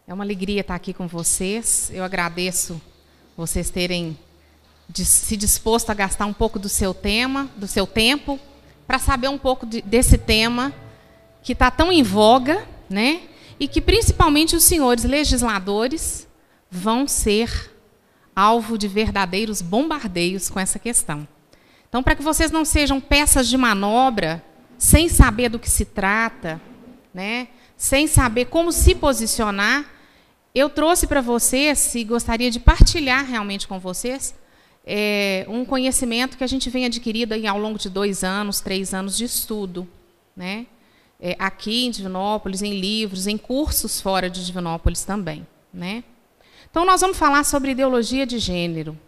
É uma alegria estar aqui com vocês. Eu agradeço vocês terem se disposto a gastar um pouco do seu tempo, para saber um pouco desse tema que está tão em voga, né? E que principalmente os senhores legisladores vão ser alvo de verdadeiros bombardeios com essa questão. Então, para que vocês não sejam peças de manobra, sem saber do que se trata, né? Sem saber como se posicionar, eu trouxe para vocês, e gostaria de partilhar realmente com vocês, um conhecimento que a gente vem adquirindo aí ao longo de 2 anos, 3 anos de estudo, né? Aqui em Divinópolis, em livros, em cursos fora de Divinópolis também, né? Então, nós vamos falar sobre ideologia de gênero.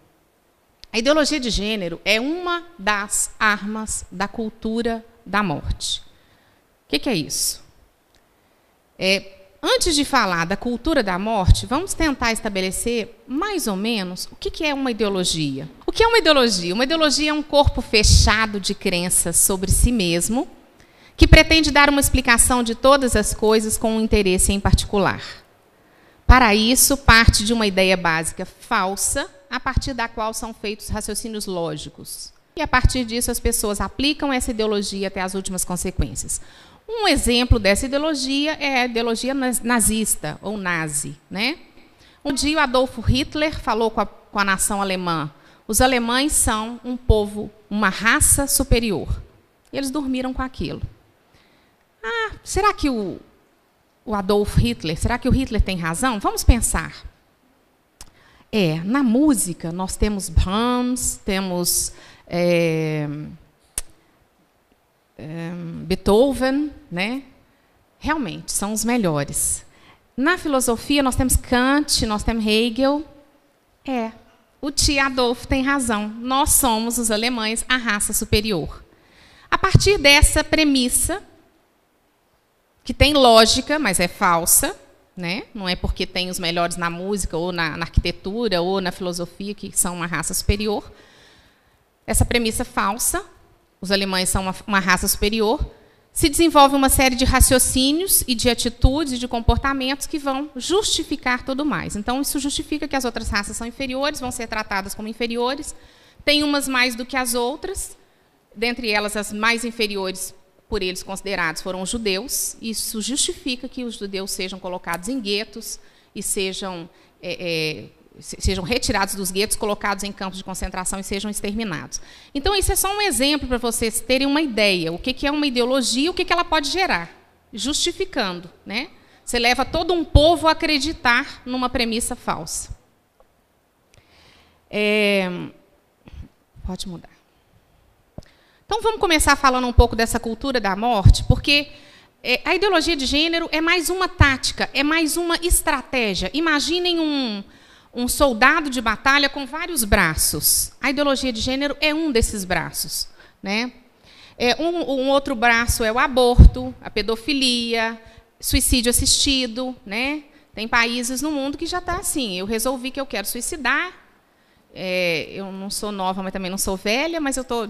A ideologia de gênero é uma das armas da cultura da morte. O que é isso? Antes de falar da cultura da morte, vamos tentar estabelecer mais ou menos o que é uma ideologia. O que é uma ideologia? Uma ideologia é um corpo fechado de crenças sobre si mesmo, que pretende dar uma explicação de todas as coisas com um interesse em particular. Para isso, parte de uma ideia básica falsa, a partir da qual são feitos raciocínios lógicos. E, a partir disso, as pessoas aplicam essa ideologia até as últimas consequências. Um exemplo dessa ideologia é a ideologia nazista, ou nazi, né? Um dia, o Adolf Hitler falou com a nação alemã: os alemães são um povo, uma raça superior. E eles dormiram com aquilo. Será que o Adolf Hitler, será que o Hitler tem razão? Vamos pensar. Na música, nós temos Brahms, temos Beethoven, né? Realmente, são os melhores. Na filosofia, nós temos Kant, nós temos Hegel. O tio Adolf tem razão. Nós somos, os alemães, a raça superior. A partir dessa premissa, que tem lógica, mas é falsa, né? Não é porque tem os melhores na música, ou na arquitetura, ou na filosofia, que são uma raça superior. Essa premissa falsa, os alemães são uma raça superior, se desenvolve uma série de raciocínios e de atitudes e de comportamentos que vão justificar tudo mais. Então, isso justifica que as outras raças são inferiores, vão ser tratadas como inferiores, tem umas mais do que as outras, dentre elas as mais inferiores, por eles considerados, foram os judeus. Isso justifica que os judeus sejam colocados em guetos e sejam retirados dos guetos, colocados em campos de concentração e sejam exterminados. Então, isso é só um exemplo para vocês terem uma ideia. O que é uma ideologia, o que ela pode gerar, justificando, né? Você leva todo um povo a acreditar numa premissa falsa. Pode mudar. Então, vamos começar falando um pouco dessa cultura da morte, porque a ideologia de gênero é mais uma tática, é mais uma estratégia. Imaginem um soldado de batalha com vários braços. A ideologia de gênero é um desses braços, né? Um outro braço é o aborto, a pedofilia, suicídio assistido, né? Tem países no mundo que já está assim: eu resolvi que eu quero suicidar. Eu não sou nova, mas também não sou velha, mas eu estou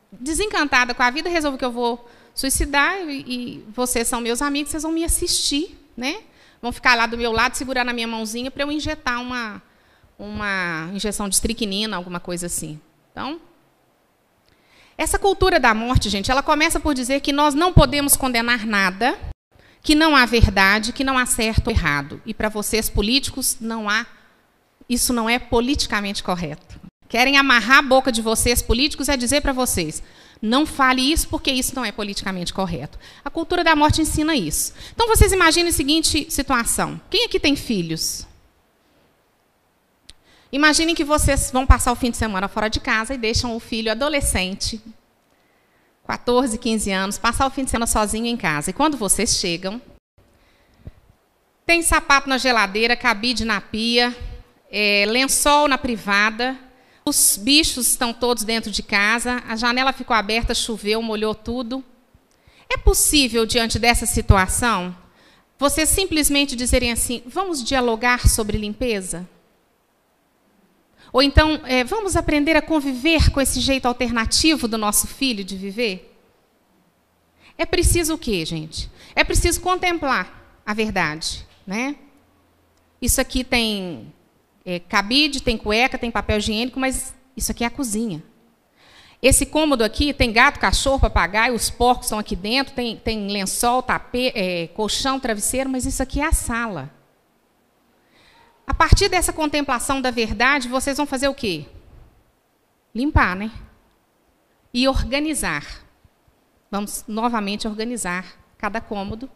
desencantada com a vida, resolvo que eu vou suicidar e vocês são meus amigos, vocês vão me assistir, né? Vão ficar lá do meu lado, segurar na minha mãozinha para eu injetar uma injeção de estricnina, alguma coisa assim. Então, essa cultura da morte, gente, ela começa por dizer que nós não podemos condenar nada, que não há verdade, que não há certo ou errado. E para vocês políticos, isso não é politicamente correto. Querem amarrar a boca de vocês, políticos, é dizer para vocês: não fale isso, porque isso não é politicamente correto. A cultura da morte ensina isso. Então, vocês imaginem a seguinte situação. Quem aqui tem filhos? Imaginem que vocês vão passar o fim de semana fora de casa e deixam o filho adolescente, 14, 15 anos, passar o fim de semana sozinho em casa. E quando vocês chegam, tem sapato na geladeira, cabide na pia, lençol na privada. Os bichos estão todos dentro de casa, a janela ficou aberta, choveu, molhou tudo. É possível, diante dessa situação, vocês simplesmente dizerem assim: vamos dialogar sobre limpeza? Ou então, vamos aprender a conviver com esse jeito alternativo do nosso filho de viver? É preciso o quê, gente? É preciso contemplar a verdade. né? Isso aqui tem cabide, tem cueca, tem papel higiênico, mas isso aqui é a cozinha. Esse cômodo aqui tem gato, cachorro, papagaio, os porcos estão aqui dentro, tem lençol, tapete, colchão, travesseiro, mas isso aqui é a sala. A partir dessa contemplação da verdade, vocês vão fazer o quê? Limpar, né? E organizar. Vamos novamente organizar cada cômodo.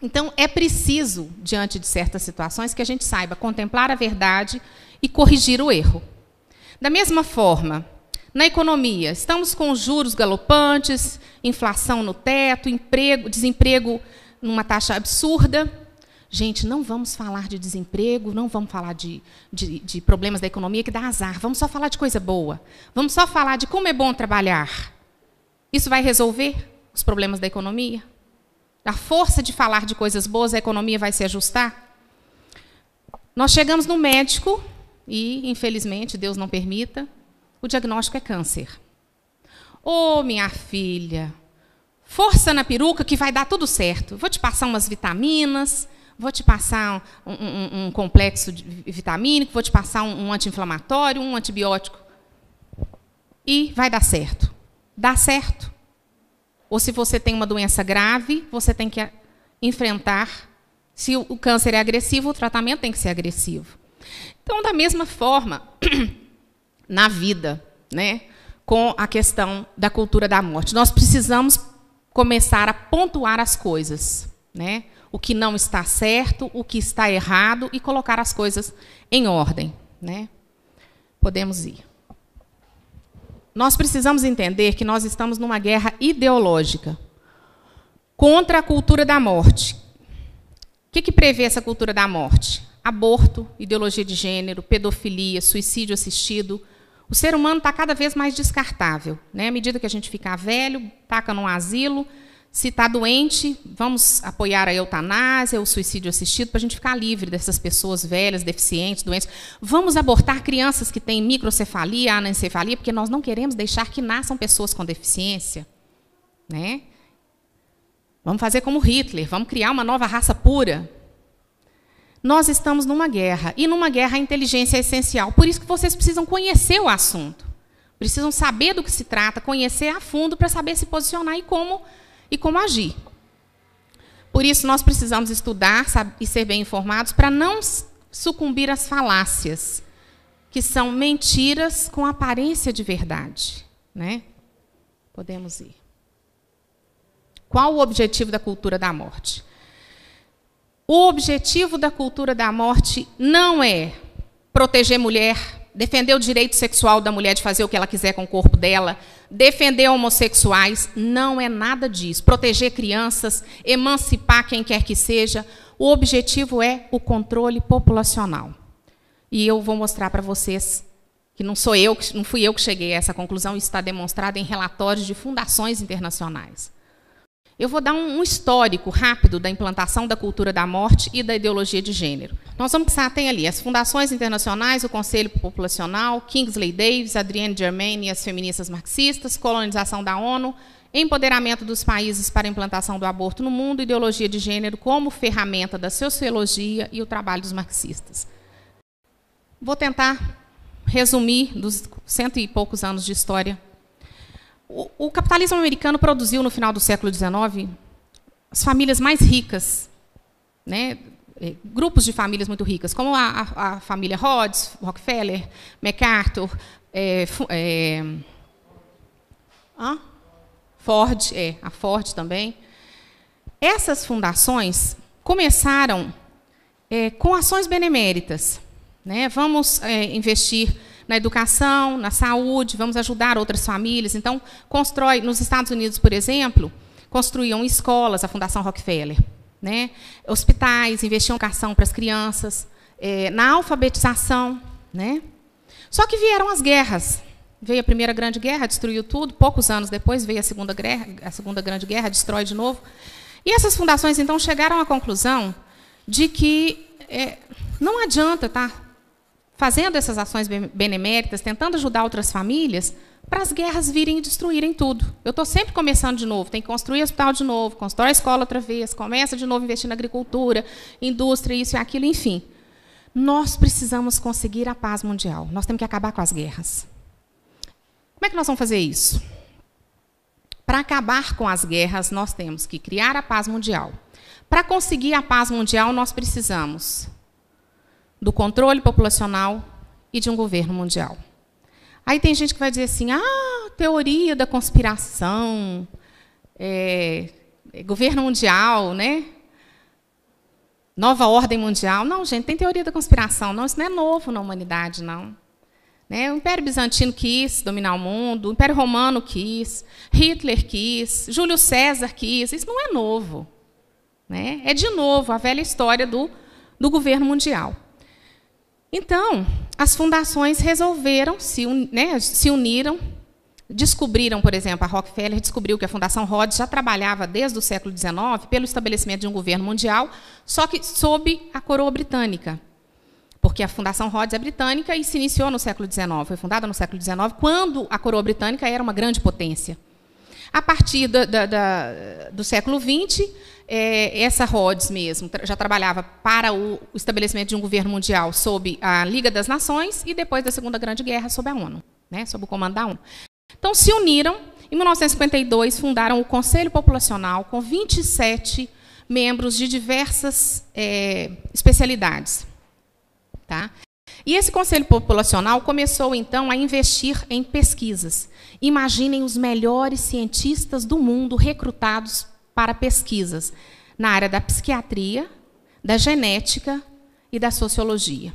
Então, é preciso, diante de certas situações, que a gente saiba contemplar a verdade e corrigir o erro. Da mesma forma, na economia, estamos com juros galopantes, inflação no teto, desemprego numa taxa absurda. Gente, não vamos falar de desemprego, não vamos falar de problemas da economia que dá azar. Vamos só falar de coisa boa. Vamos só falar de como é bom trabalhar. Isso vai resolver os problemas da economia? A força de falar de coisas boas, a economia vai se ajustar? Nós chegamos no médico e, infelizmente, Deus não permita, o diagnóstico é câncer. Ô, minha filha, força na peruca que vai dar tudo certo. Vou te passar umas vitaminas, vou te passar um complexo vitamínico, vou te passar um anti-inflamatório, um antibiótico. E vai dar certo. Dá certo. Ou se você tem uma doença grave, você tem que enfrentar. Se o câncer é agressivo, o tratamento tem que ser agressivo. Então, da mesma forma, na vida, né, com a questão da cultura da morte, nós precisamos começar a pontuar as coisas, né? O que não está certo, o que está errado, e colocar as coisas em ordem, né? Podemos ir. Nós precisamos entender que nós estamos numa guerra ideológica contra a cultura da morte. O que prevê essa cultura da morte? Aborto, ideologia de gênero, pedofilia, suicídio assistido. O ser humano está cada vez mais descartável, né? À medida que a gente ficar velho, taca num asilo. Se está doente, vamos apoiar a eutanásia, o suicídio assistido, para a gente ficar livre dessas pessoas velhas, deficientes, doentes. Vamos abortar crianças que têm microcefalia, anencefalia, porque nós não queremos deixar que nasçam pessoas com deficiência, né? Vamos fazer como Hitler, vamos criar uma nova raça pura. Nós estamos numa guerra, e numa guerra a inteligência é essencial. Por isso que vocês precisam conhecer o assunto. Precisam saber do que se trata, conhecer a fundo para saber se posicionar e como agir. Por isso, nós precisamos estudar e ser bem informados para não sucumbir às falácias, que são mentiras com aparência de verdade, né? Podemos ir. Qual o objetivo da cultura da morte? O objetivo da cultura da morte não é proteger mulher, defender o direito sexual da mulher de fazer o que ela quiser com o corpo dela, defender homossexuais, não é nada disso. Proteger crianças, emancipar quem quer que seja. O objetivo é o controle populacional. E eu vou mostrar para vocês que não fui eu que cheguei a essa conclusão, isso está demonstrado em relatórios de fundações internacionais. Eu vou dar um histórico rápido da implantação da cultura da morte e da ideologia de gênero. Nós vamos pensar, tem ali as fundações internacionais, o Conselho Populacional, Kingsley Davis, Adrienne Germain e as feministas marxistas, colonização da ONU, empoderamento dos países para a implantação do aborto no mundo, ideologia de gênero como ferramenta da sociologia e o trabalho dos marxistas. Vou tentar resumir dos 100 e poucos anos de história. O capitalismo americano produziu, no final do século XIX, as famílias mais ricas, né? Grupos de famílias muito ricas, como a família Rhodes, Rockefeller, MacArthur, Ford, a Ford também. Essas fundações começaram com ações beneméritas, né? Vamos investir na educação, na saúde, vamos ajudar outras famílias. Então, nos Estados Unidos, por exemplo, construíam escolas, a Fundação Rockefeller, né? Hospitais, investiam em educação para as crianças, na alfabetização, né? Só que vieram as guerras. Veio a Primeira Grande Guerra, destruiu tudo. Poucos anos depois veio a Segunda Grande Guerra, destrói de novo. E essas fundações, então, chegaram à conclusão de que não adianta estar fazendo essas ações beneméritas, tentando ajudar outras famílias, para as guerras virem e destruírem tudo. Eu estou sempre começando de novo, tem que construir hospital de novo, constrói a escola outra vez, começa de novo a investir na agricultura, indústria, isso e aquilo, enfim. Nós precisamos conseguir a paz mundial. Nós temos que acabar com as guerras. Como é que nós vamos fazer isso? Para acabar com as guerras, nós temos que criar a paz mundial. Para conseguir a paz mundial, nós precisamos do controle populacional e de um governo mundial. Aí tem gente que vai dizer assim, teoria da conspiração, governo mundial, né? Nova ordem mundial. Não, gente, tem teoria da conspiração. Não, isso não é novo na humanidade, não. Né? O Império Bizantino quis dominar o mundo, o Império Romano quis, Hitler quis, Júlio César quis. Isso não é novo. Né? É, de novo, a velha história do governo mundial. Então, as fundações resolveram, se uniram, descobriram, por exemplo, a Rockefeller descobriu que a Fundação Rhodes já trabalhava desde o século XIX pelo estabelecimento de um governo mundial, só que sob a coroa britânica. Porque a Fundação Rhodes é britânica e se iniciou no século XIX, foi fundada no século XIX, quando a coroa britânica era uma grande potência. A partir do século XX, essa Rhodes mesmo já trabalhava para o estabelecimento de um governo mundial sob a Liga das Nações e, depois da Segunda Grande Guerra, sob a ONU, né, sob o comando da ONU. Então, se uniram, em 1952, fundaram o Conselho Populacional, com 27 membros de diversas especialidades. Tá? E esse Conselho Populacional começou, então, a investir em pesquisas. Imaginem os melhores cientistas do mundo recrutados para pesquisas na área da psiquiatria, da genética e da sociologia.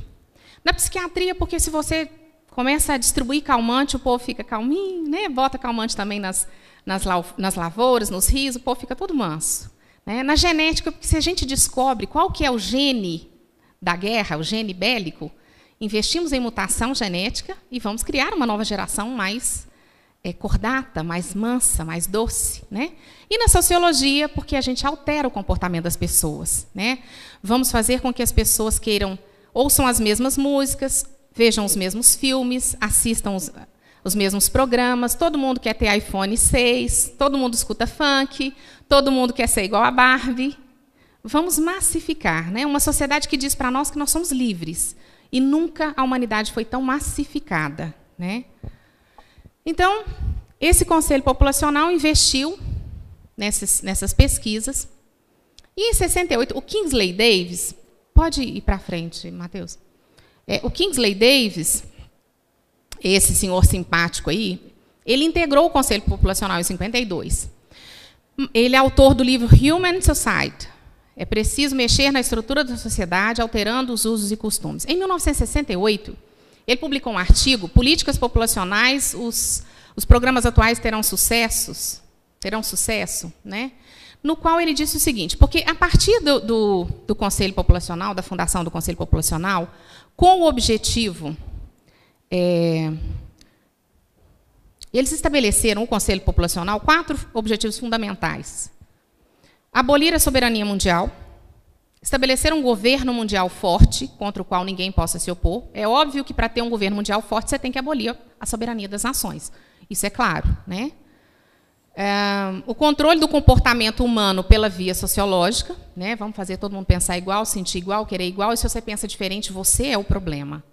Na psiquiatria, porque se você começa a distribuir calmante, o povo fica calminho, né? Bota calmante também nas lavouras, nos rios, o povo fica todo manso. Né? Na genética, porque se a gente descobre qual que é o gene da guerra, o gene bélico, investimos em mutação genética e vamos criar uma nova geração mais cordata, mais mansa, mais doce. Né? E na sociologia, porque a gente altera o comportamento das pessoas. Né? Vamos fazer com que as pessoas ouçam as mesmas músicas, vejam os mesmos filmes, assistam os mesmos programas, todo mundo quer ter iPhone 6, todo mundo escuta funk, todo mundo quer ser igual a Barbie. Vamos massificar, né? Uma sociedade que diz para nós que nós somos livres. E nunca a humanidade foi tão massificada. Né? Então, esse Conselho Populacional investiu nessas pesquisas. E em 68, o Kingsley Davis... Pode ir para frente, Matheus. O Kingsley Davis, esse senhor simpático aí, ele integrou o Conselho Populacional em 52. Ele é autor do livro Human Society. É preciso mexer na estrutura da sociedade, alterando os usos e costumes. Em 1968, ele publicou um artigo, Políticas Populacionais, os programas atuais terão sucesso, né? No qual ele disse o seguinte, porque a partir do Conselho Populacional, da fundação do Conselho Populacional, com o objetivo... eles estabeleceram, o Conselho Populacional, 4 objetivos fundamentais. Abolir a soberania mundial, estabelecer um governo mundial forte, contra o qual ninguém possa se opor. É óbvio que, para ter um governo mundial forte, você tem que abolir a soberania das nações. Isso é claro. Né? O controle do comportamento humano pela via sociológica. Né? Vamos fazer todo mundo pensar igual, sentir igual, querer igual. E se você pensa diferente, você é o problema.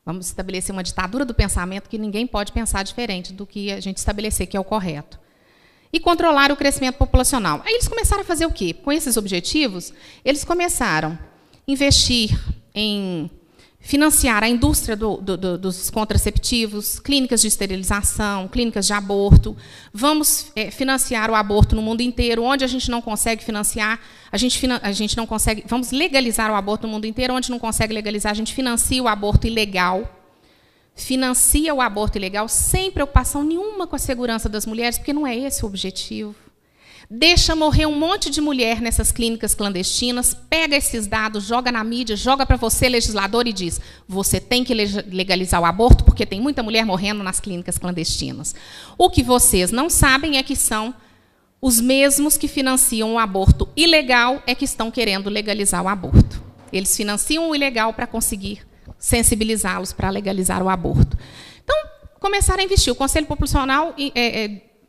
Vamos estabelecer uma ditadura do pensamento que ninguém pode pensar diferente do que a gente estabelecer que é o correto. E controlar o crescimento populacional. Aí eles começaram a fazer o quê? Com esses objetivos, eles começaram a investir em financiar a indústria dos contraceptivos, clínicas de esterilização, clínicas de aborto. Vamos financiar o aborto no mundo inteiro. Onde a gente não consegue financiar, a gente não consegue... Vamos legalizar o aborto no mundo inteiro. Onde não consegue legalizar, a gente financia o aborto ilegal. Financia o aborto ilegal sem preocupação nenhuma com a segurança das mulheres, porque não é esse o objetivo. Deixa morrer um monte de mulher nessas clínicas clandestinas, pega esses dados, joga na mídia, joga para você, legislador, e diz, você tem que legalizar o aborto porque tem muita mulher morrendo nas clínicas clandestinas. O que vocês não sabem é que são os mesmos que financiam o aborto ilegal é que estão querendo legalizar o aborto. Eles financiam o ilegal para conseguir sensibilizá-los para legalizar o aborto. Então, começaram a investir. O Conselho Populacional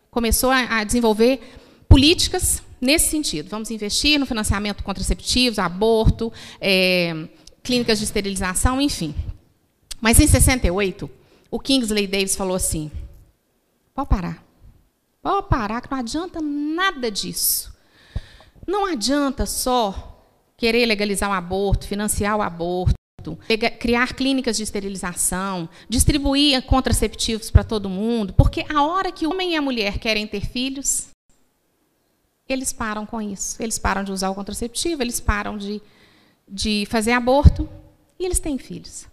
começou a desenvolver políticas nesse sentido. Vamos investir no financiamento de contraceptivos, aborto, clínicas de esterilização, enfim. Mas, em 68, o Kingsley Davis falou assim, pode parar, que não adianta nada disso. Não adianta só querer legalizar o aborto, financiar o aborto, criar clínicas de esterilização, distribuir contraceptivos para todo mundo, porque a hora que o homem e a mulher querem ter filhos, eles param com isso. Eles param de usar o contraceptivo, eles param de fazer aborto e eles têm filhos.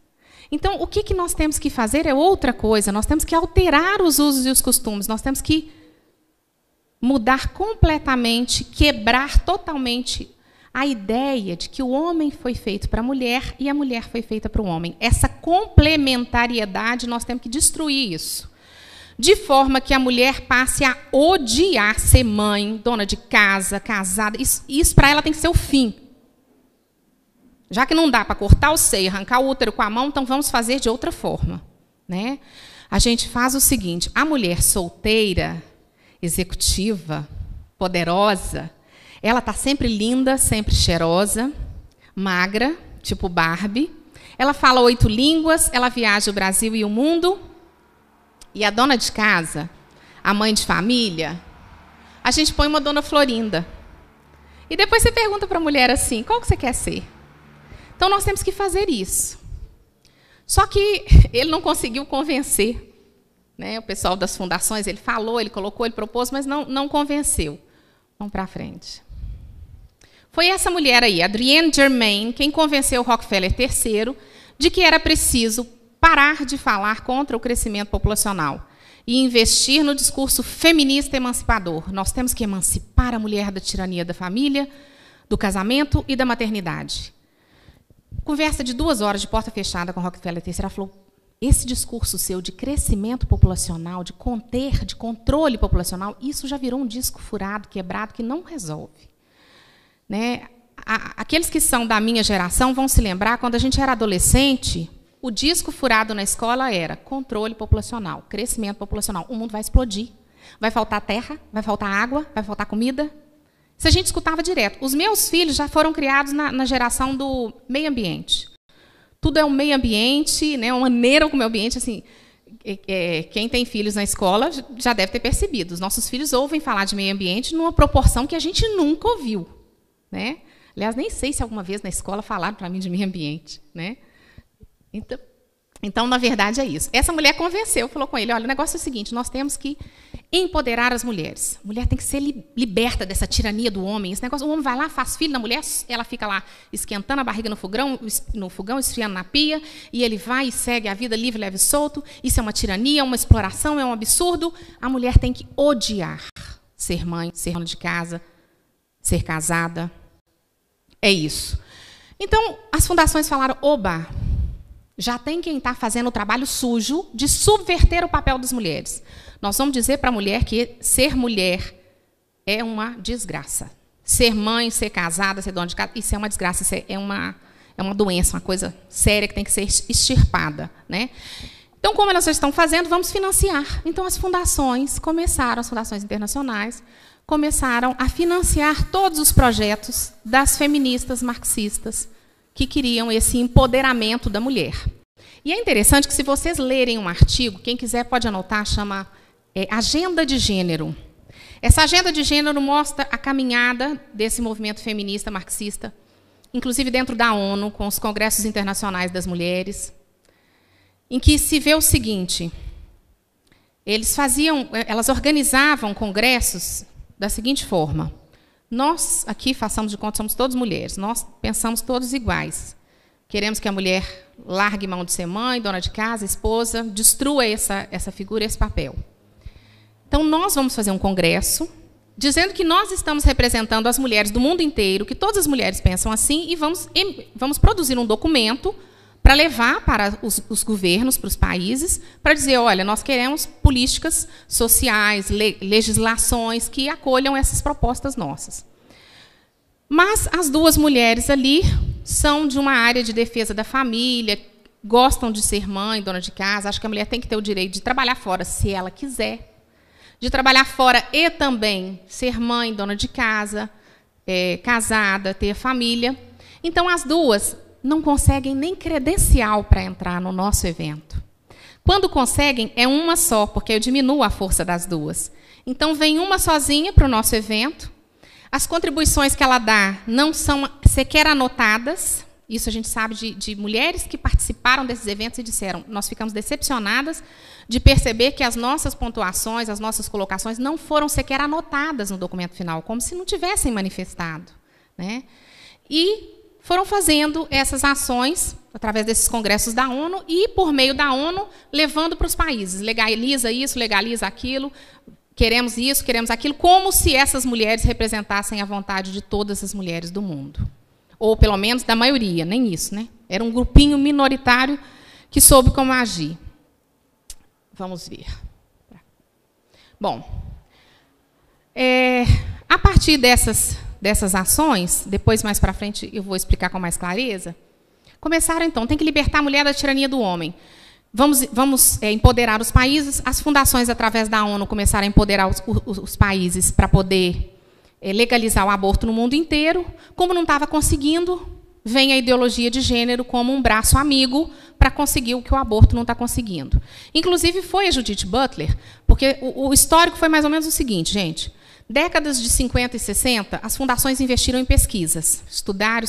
Então, o que nós temos que fazer é outra coisa. Nós temos que alterar os usos e os costumes. Nós temos que mudar completamente, quebrar totalmente a ideia de que o homem foi feito para a mulher e a mulher foi feita para o homem. Essa complementariedade, nós temos que destruir isso. De forma que a mulher passe a odiar ser mãe, dona de casa, casada. Isso para ela tem que ser o fim. Já que não dá para cortar o seio, arrancar o útero com a mão, então vamos fazer de outra forma, né? A gente faz o seguinte, a mulher solteira, executiva, poderosa, ela está sempre linda, sempre cheirosa, magra, tipo Barbie. Ela fala 8 línguas, ela viaja o Brasil e o mundo. E a dona de casa, a mãe de família, a gente põe uma dona Florinda. E depois você pergunta para a mulher assim, qual que você quer ser? Então, nós temos que fazer isso. Só que ele não conseguiu convencer, né? O pessoal das fundações, ele falou, ele colocou, ele propôs, mas não convenceu. Vamos para frente. Foi essa mulher aí, Adrienne Germain, quem convenceu Rockefeller III de que era preciso parar de falar contra o crescimento populacional e investir no discurso feminista emancipador. Nós temos que emancipar a mulher da tirania da família, do casamento e da maternidade. Conversa de 2 horas de porta fechada com Rockefeller III, ela falou, esse discurso seu de crescimento populacional, de controle populacional, isso já virou um disco furado, quebrado, que não resolve. Né? Aqueles que são da minha geração vão se lembrar, quando a gente era adolescente, o disco furado na escola era controle populacional, crescimento populacional. O mundo vai explodir. Vai faltar terra, vai faltar água, vai faltar comida. Isso a gente escutava direto. Os meus filhos já foram criados na geração do meio ambiente. Tudo é um meio ambiente, né, uma maneira com o meio ambiente. Assim, quem tem filhos na escola já deve ter percebido. Os nossos filhos ouvem falar de meio ambiente numa proporção que a gente nunca ouviu. Né? Aliás, nem sei se alguma vez na escola falaram para mim de meio ambiente. Né? Então, na verdade, é isso. Essa mulher convenceu, falou com ele, olha, o negócio é o seguinte, nós temos que empoderar as mulheres. A mulher tem que ser liberta dessa tirania do homem. Esse negócio, o homem vai lá, faz filho na mulher, ela fica lá esquentando a barriga no fogão, esfriando na pia, e ele vai e segue a vida livre, leve e solto. Isso é uma tirania, uma exploração, é um absurdo. A mulher tem que odiar ser mãe, ser dona de casa, ser casada. É isso. Então, as fundações falaram, oba, já tem quem está fazendo o trabalho sujo de subverter o papel das mulheres. Nós vamos dizer para a mulher que ser mulher é uma desgraça. Ser mãe, ser casada, ser dona de casa, isso é uma desgraça, isso é uma doença, uma coisa séria que tem que ser extirpada. Né? Então, como elas já estão fazendo, vamos financiar. Então, as fundações internacionais, começaram a financiar todos os projetos das feministas marxistas, que queriam esse empoderamento da mulher. E é interessante que, se vocês lerem um artigo, quem quiser pode anotar, chama Agenda de Gênero. Essa agenda de gênero mostra a caminhada desse movimento feminista marxista, inclusive dentro da ONU, com os congressos internacionais das mulheres, em que se vê o seguinte, elas organizavam congressos da seguinte forma, nós aqui, façamos de conta, somos todas mulheres, nós pensamos todos iguais. Queremos que a mulher largue mão de ser mãe, dona de casa, esposa, destrua essa figura, esse papel. Então, nós vamos fazer um congresso, dizendo que nós estamos representando as mulheres do mundo inteiro, que todas as mulheres pensam assim, e vamos produzir um documento para levar para os governos, para os países, para dizer, olha, nós queremos políticas sociais, legislações que acolham essas propostas nossas. Mas as duas mulheres ali são de uma área de defesa da família, gostam de ser mãe, dona de casa, acham que a mulher tem que ter o direito de trabalhar fora, se ela quiser, de trabalhar fora e também ser mãe, dona de casa, casada, ter família. Então, as duas não conseguem nem credencial para entrar no nosso evento. Quando conseguem, é uma só, porque eu diminuo a força das duas. Então, vem uma sozinha para o nosso evento. As contribuições que ela dá não são sequer anotadas. Isso a gente sabe de mulheres que participaram desses eventos e disseram: nós ficamos decepcionadas de perceber que as nossas pontuações, as nossas colocações não foram sequer anotadas no documento final, como se não tivessem manifestado, né? E foram fazendo essas ações através desses congressos da ONU e, por meio da ONU, levando para os países. Legaliza isso, legaliza aquilo, queremos isso, queremos aquilo, como se essas mulheres representassem a vontade de todas as mulheres do mundo. Ou, pelo menos, da maioria, nem isso, né? Era um grupinho minoritário que soube como agir. Vamos ver. Bom, a partir dessas ações, depois, mais para frente, eu vou explicar com mais clareza, começaram, então, tem que libertar a mulher da tirania do homem. Vamos empoderar os países. As fundações, através da ONU, começaram a empoderar os países para poder legalizar o aborto no mundo inteiro. Como não estava conseguindo, vem a ideologia de gênero como um braço amigo para conseguir o que o aborto não está conseguindo. Inclusive, foi a Judith Butler, porque o histórico foi mais ou menos o seguinte, gente. Décadas de 50 e 60, as fundações investiram em pesquisas. Estudaram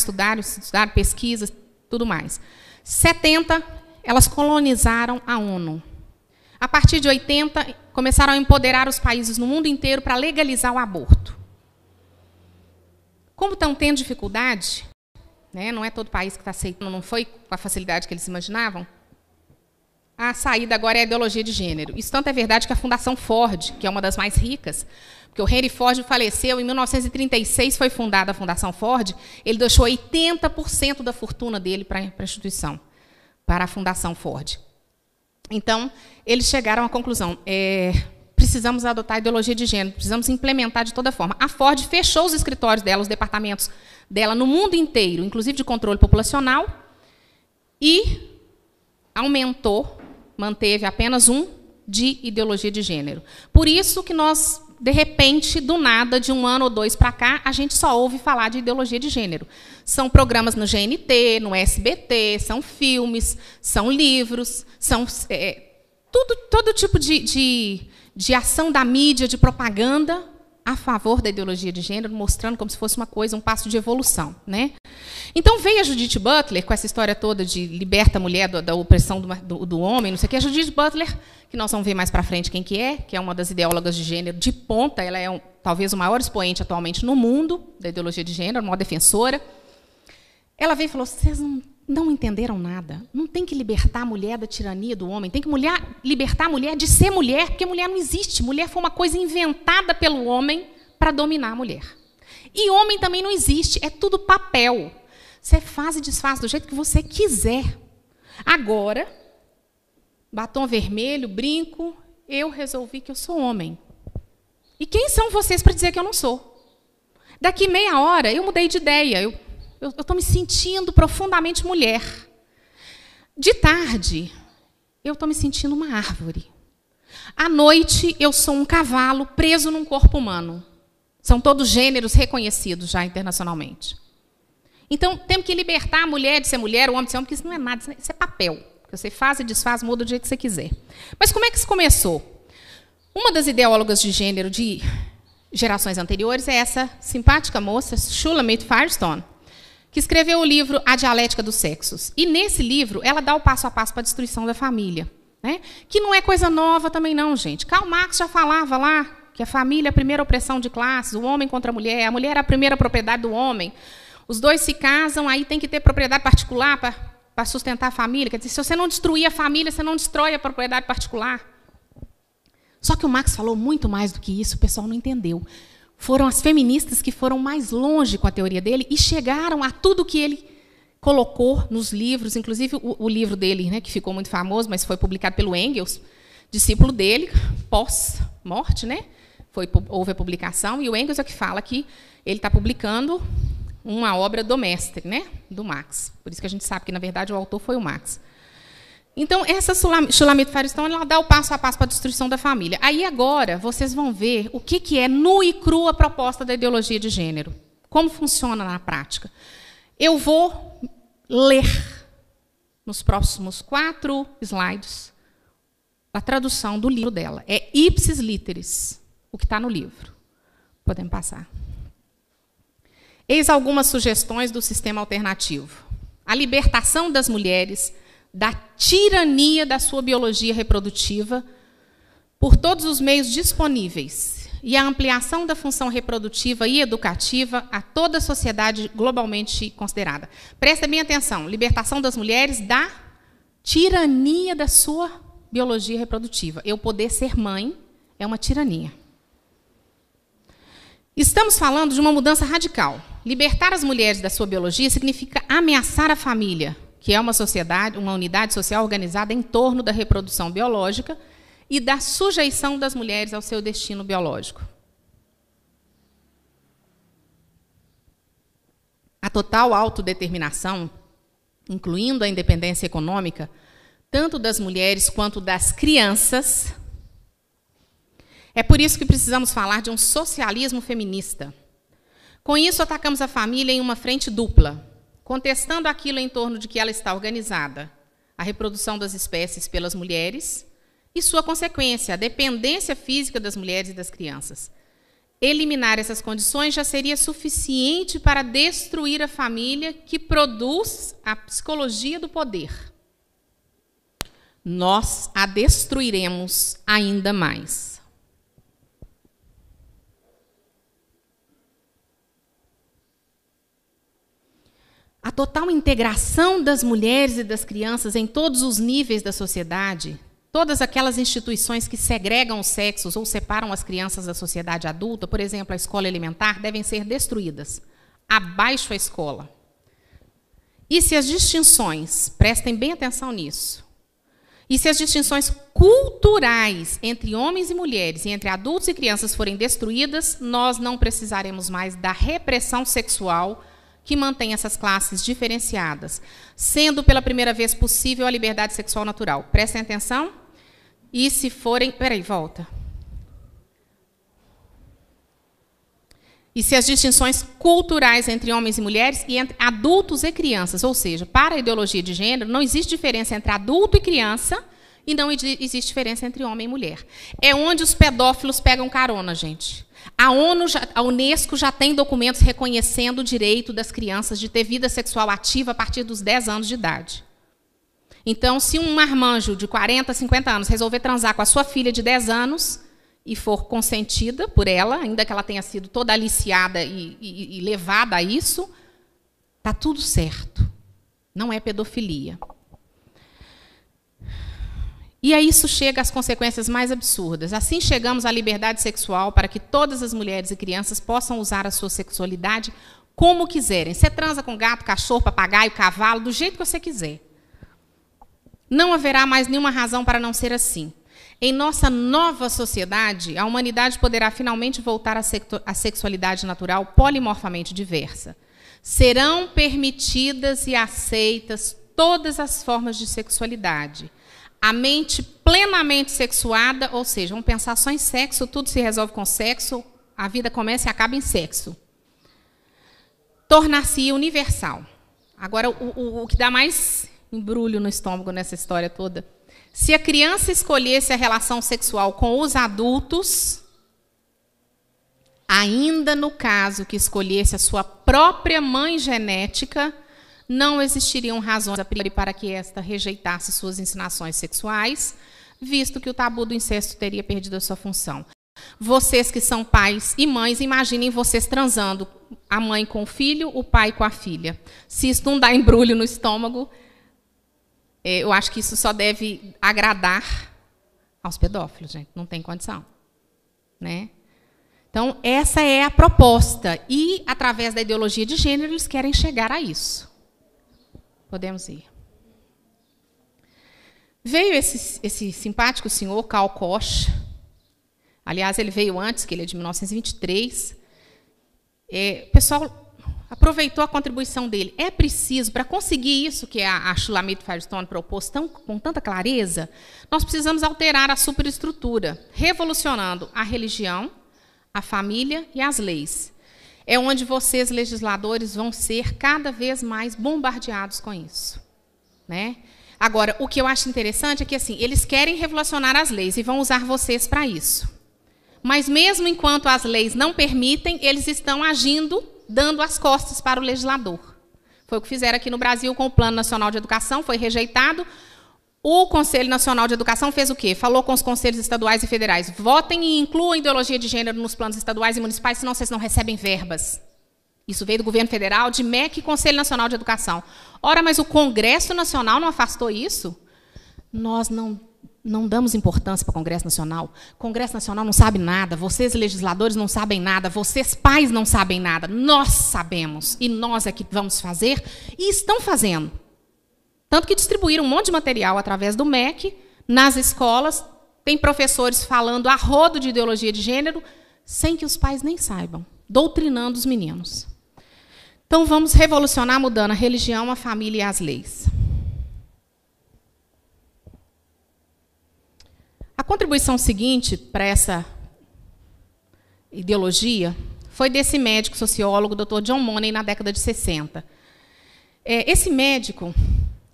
pesquisas, tudo mais. 70, elas colonizaram a ONU. A partir de 80, começaram a empoderar os países no mundo inteiro para legalizar o aborto. Como estão tendo dificuldade, né, não é todo país que está aceitando, não foi com a facilidade que eles imaginavam, a saída agora é a ideologia de gênero. Isso tanto é verdade que a Fundação Ford, que é uma das mais ricas, porque o Henry Ford faleceu, em 1936 foi fundada a Fundação Ford, ele deixou 80% da fortuna dele para a instituição, para a Fundação Ford. Então, eles chegaram à conclusão, precisamos adotar a ideologia de gênero, precisamos implementar de toda forma. A Ford fechou os escritórios dela, os departamentos dela no mundo inteiro, inclusive de controle populacional, e aumentou, manteve apenas um de ideologia de gênero. Por isso que nós, de repente, do nada, de um ano ou dois para cá, a gente só ouve falar de ideologia de gênero. São programas no GNT, no SBT, são filmes, são livros, são todo tipo de ação da mídia, de propaganda a favor da ideologia de gênero, mostrando como se fosse uma coisa, um passo de evolução, né? Então, veio a Judith Butler, com essa história toda de liberta a mulher da opressão do homem, não sei o que. A Judith Butler, que nós vamos ver mais para frente quem que é uma das ideólogas de gênero de ponta, ela é talvez o maior expoente atualmente no mundo da ideologia de gênero, a maior defensora. Ela veio e falou: vocês não entenderam nada. Não tem que libertar a mulher da tirania do homem, tem que libertar a mulher de ser mulher, porque mulher não existe. Mulher foi uma coisa inventada pelo homem para dominar a mulher. E homem também não existe, é tudo papel. Você faz e desfaz do jeito que você quiser. Agora, batom vermelho, brinco, eu resolvi que eu sou homem. E quem são vocês para dizer que eu não sou? Daqui meia hora, eu mudei de ideia. Eu estou me sentindo profundamente mulher. De tarde, eu estou me sentindo uma árvore. À noite, eu sou um cavalo preso num corpo humano. São todos gêneros reconhecidos já internacionalmente. Então, temos que libertar a mulher de ser mulher, o homem de ser homem, porque isso não é nada, isso é papel. Que você faz e desfaz, muda do jeito que você quiser. Mas como é que isso começou? Uma das ideólogas de gênero de gerações anteriores é essa simpática moça, Shulamit Firestone, que escreveu o livro A Dialética dos Sexos. E, nesse livro, ela dá o passo a passo para a destruição da família. Né? Que não é coisa nova também não, gente. Karl Marx já falava lá que a família é a primeira opressão de classes, o homem contra a mulher é a primeira propriedade do homem. Os dois se casam, aí tem que ter propriedade particular para sustentar a família. Quer dizer, se você não destruir a família, você não destrói a propriedade particular. Só que o Marx falou muito mais do que isso, o pessoal não entendeu. Foram as feministas que foram mais longe com a teoria dele e chegaram a tudo que ele colocou nos livros, inclusive o livro dele, né, que ficou muito famoso, mas foi publicado pelo Engels, discípulo dele, pós-morte, né? Houve a publicação, e o Engels é que fala que ele está publicando uma obra do mestre, né, do Marx. Por isso que a gente sabe que, na verdade, o autor foi o Marx. Então, essa Shulamit Firestone, ela dá o passo a passo para a destruição da família. Aí, agora, vocês vão ver o que é nu e cru a proposta da ideologia de gênero. Como funciona na prática. Eu vou ler, nos próximos 4 slides, a tradução do livro dela. É ipsis literis, o que está no livro. Podemos passar. Eis algumas sugestões do sistema alternativo. A libertação das mulheres da tirania da sua biologia reprodutiva por todos os meios disponíveis e a ampliação da função reprodutiva e educativa a toda a sociedade globalmente considerada. Prestem bem atenção, libertação das mulheres da tirania da sua biologia reprodutiva. Eu poder ser mãe é uma tirania. Estamos falando de uma mudança radical. Libertar as mulheres da sua biologia significa ameaçar a família, que é uma sociedade, uma unidade social organizada em torno da reprodução biológica e da sujeição das mulheres ao seu destino biológico. A total autodeterminação, incluindo a independência econômica, tanto das mulheres quanto das crianças. É por isso que precisamos falar de um socialismo feminista. Com isso, atacamos a família em uma frente dupla, contestando aquilo em torno de que ela está organizada, a reprodução das espécies pelas mulheres e sua consequência, a dependência física das mulheres e das crianças. Eliminar essas condições já seria suficiente para destruir a família que produz a psicologia do poder. Nós a destruiremos ainda mais. A total integração das mulheres e das crianças em todos os níveis da sociedade, todas aquelas instituições que segregam os sexos ou separam as crianças da sociedade adulta, por exemplo, a escola elementar, devem ser destruídas. Abaixo a escola. E se as distinções, prestem bem atenção nisso, e se as distinções culturais entre homens e mulheres e entre adultos e crianças forem destruídas, nós não precisaremos mais da repressão sexual que mantém essas classes diferenciadas, sendo pela primeira vez possível a liberdade sexual natural. Prestem atenção. E se forem... Peraí, volta. E se as distinções culturais entre homens e mulheres e entre adultos e crianças, ou seja, para a ideologia de gênero, não existe diferença entre adulto e criança e não existe diferença entre homem e mulher. É onde os pedófilos pegam carona, gente. A Unesco já tem documentos reconhecendo o direito das crianças de ter vida sexual ativa a partir dos 10 anos de idade. Então, se um marmanjo de 40, 50 anos resolver transar com a sua filha de 10 anos e for consentida por ela, ainda que ela tenha sido toda aliciada e levada a isso, está tudo certo. Não é pedofilia. E a isso chega às consequências mais absurdas. Assim chegamos à liberdade sexual para que todas as mulheres e crianças possam usar a sua sexualidade como quiserem. Você transa com gato, cachorro, papagaio, cavalo, do jeito que você quiser. Não haverá mais nenhuma razão para não ser assim. Em nossa nova sociedade, a humanidade poderá finalmente voltar à sexualidade natural polimorfamente diversa. Serão permitidas e aceitas todas as formas de sexualidade. A mente plenamente sexuada, ou seja, vamos pensar só em sexo, tudo se resolve com sexo, a vida começa e acaba em sexo. Tornar-se universal. Agora, o que dá mais embrulho no estômago nessa história toda, se a criança escolhesse a relação sexual com os adultos, ainda no caso que escolhesse a sua própria mãe genética, não existiriam razões a priori para que esta rejeitasse suas ensinações sexuais, visto que o tabu do incesto teria perdido a sua função. Vocês que são pais e mães, imaginem vocês transando, a mãe com o filho, o pai com a filha. Se isso não dá embrulho no estômago, eu acho que isso só deve agradar aos pedófilos, gente. Não tem condição, né? Então, essa é a proposta. E, através da ideologia de gênero, eles querem chegar a isso. Podemos ir. Veio esse simpático senhor, Karl Koch. Aliás, ele veio antes, que ele é de 1923. Pessoal, aproveitou a contribuição dele. É preciso, para conseguir isso que a Shulamith Firestone propôs com tanta clareza, nós precisamos alterar a superestrutura, revolucionando a religião, a família e as leis. É onde vocês, legisladores, vão ser cada vez mais bombardeados com isso, né? Agora, o que eu acho interessante é que assim, eles querem revolucionar as leis e vão usar vocês para isso. Mas mesmo enquanto as leis não permitem, eles estão agindo, dando as costas para o legislador. Foi o que fizeram aqui no Brasil com o Plano Nacional de Educação, foi rejeitado. O Conselho Nacional de Educação fez o quê? Falou com os conselhos estaduais e federais: votem e incluam a ideologia de gênero nos planos estaduais e municipais, senão vocês não recebem verbas. Isso veio do governo federal, de MEC e Conselho Nacional de Educação. Ora, mas o Congresso Nacional não afastou isso? Nós não damos importância para o Congresso Nacional. O Congresso Nacional não sabe nada, vocês, legisladores, não sabem nada, vocês, pais, não sabem nada. Nós sabemos, e nós é que vamos fazer, e estão fazendo. Tanto que distribuíram um monte de material através do MEC, nas escolas, tem professores falando a rodo de ideologia de gênero, sem que os pais nem saibam, doutrinando os meninos. Então, vamos revolucionar mudando a religião, a família e as leis. A contribuição seguinte para essa ideologia foi desse médico sociólogo, Dr. John Money, na década de 60. Esse médico,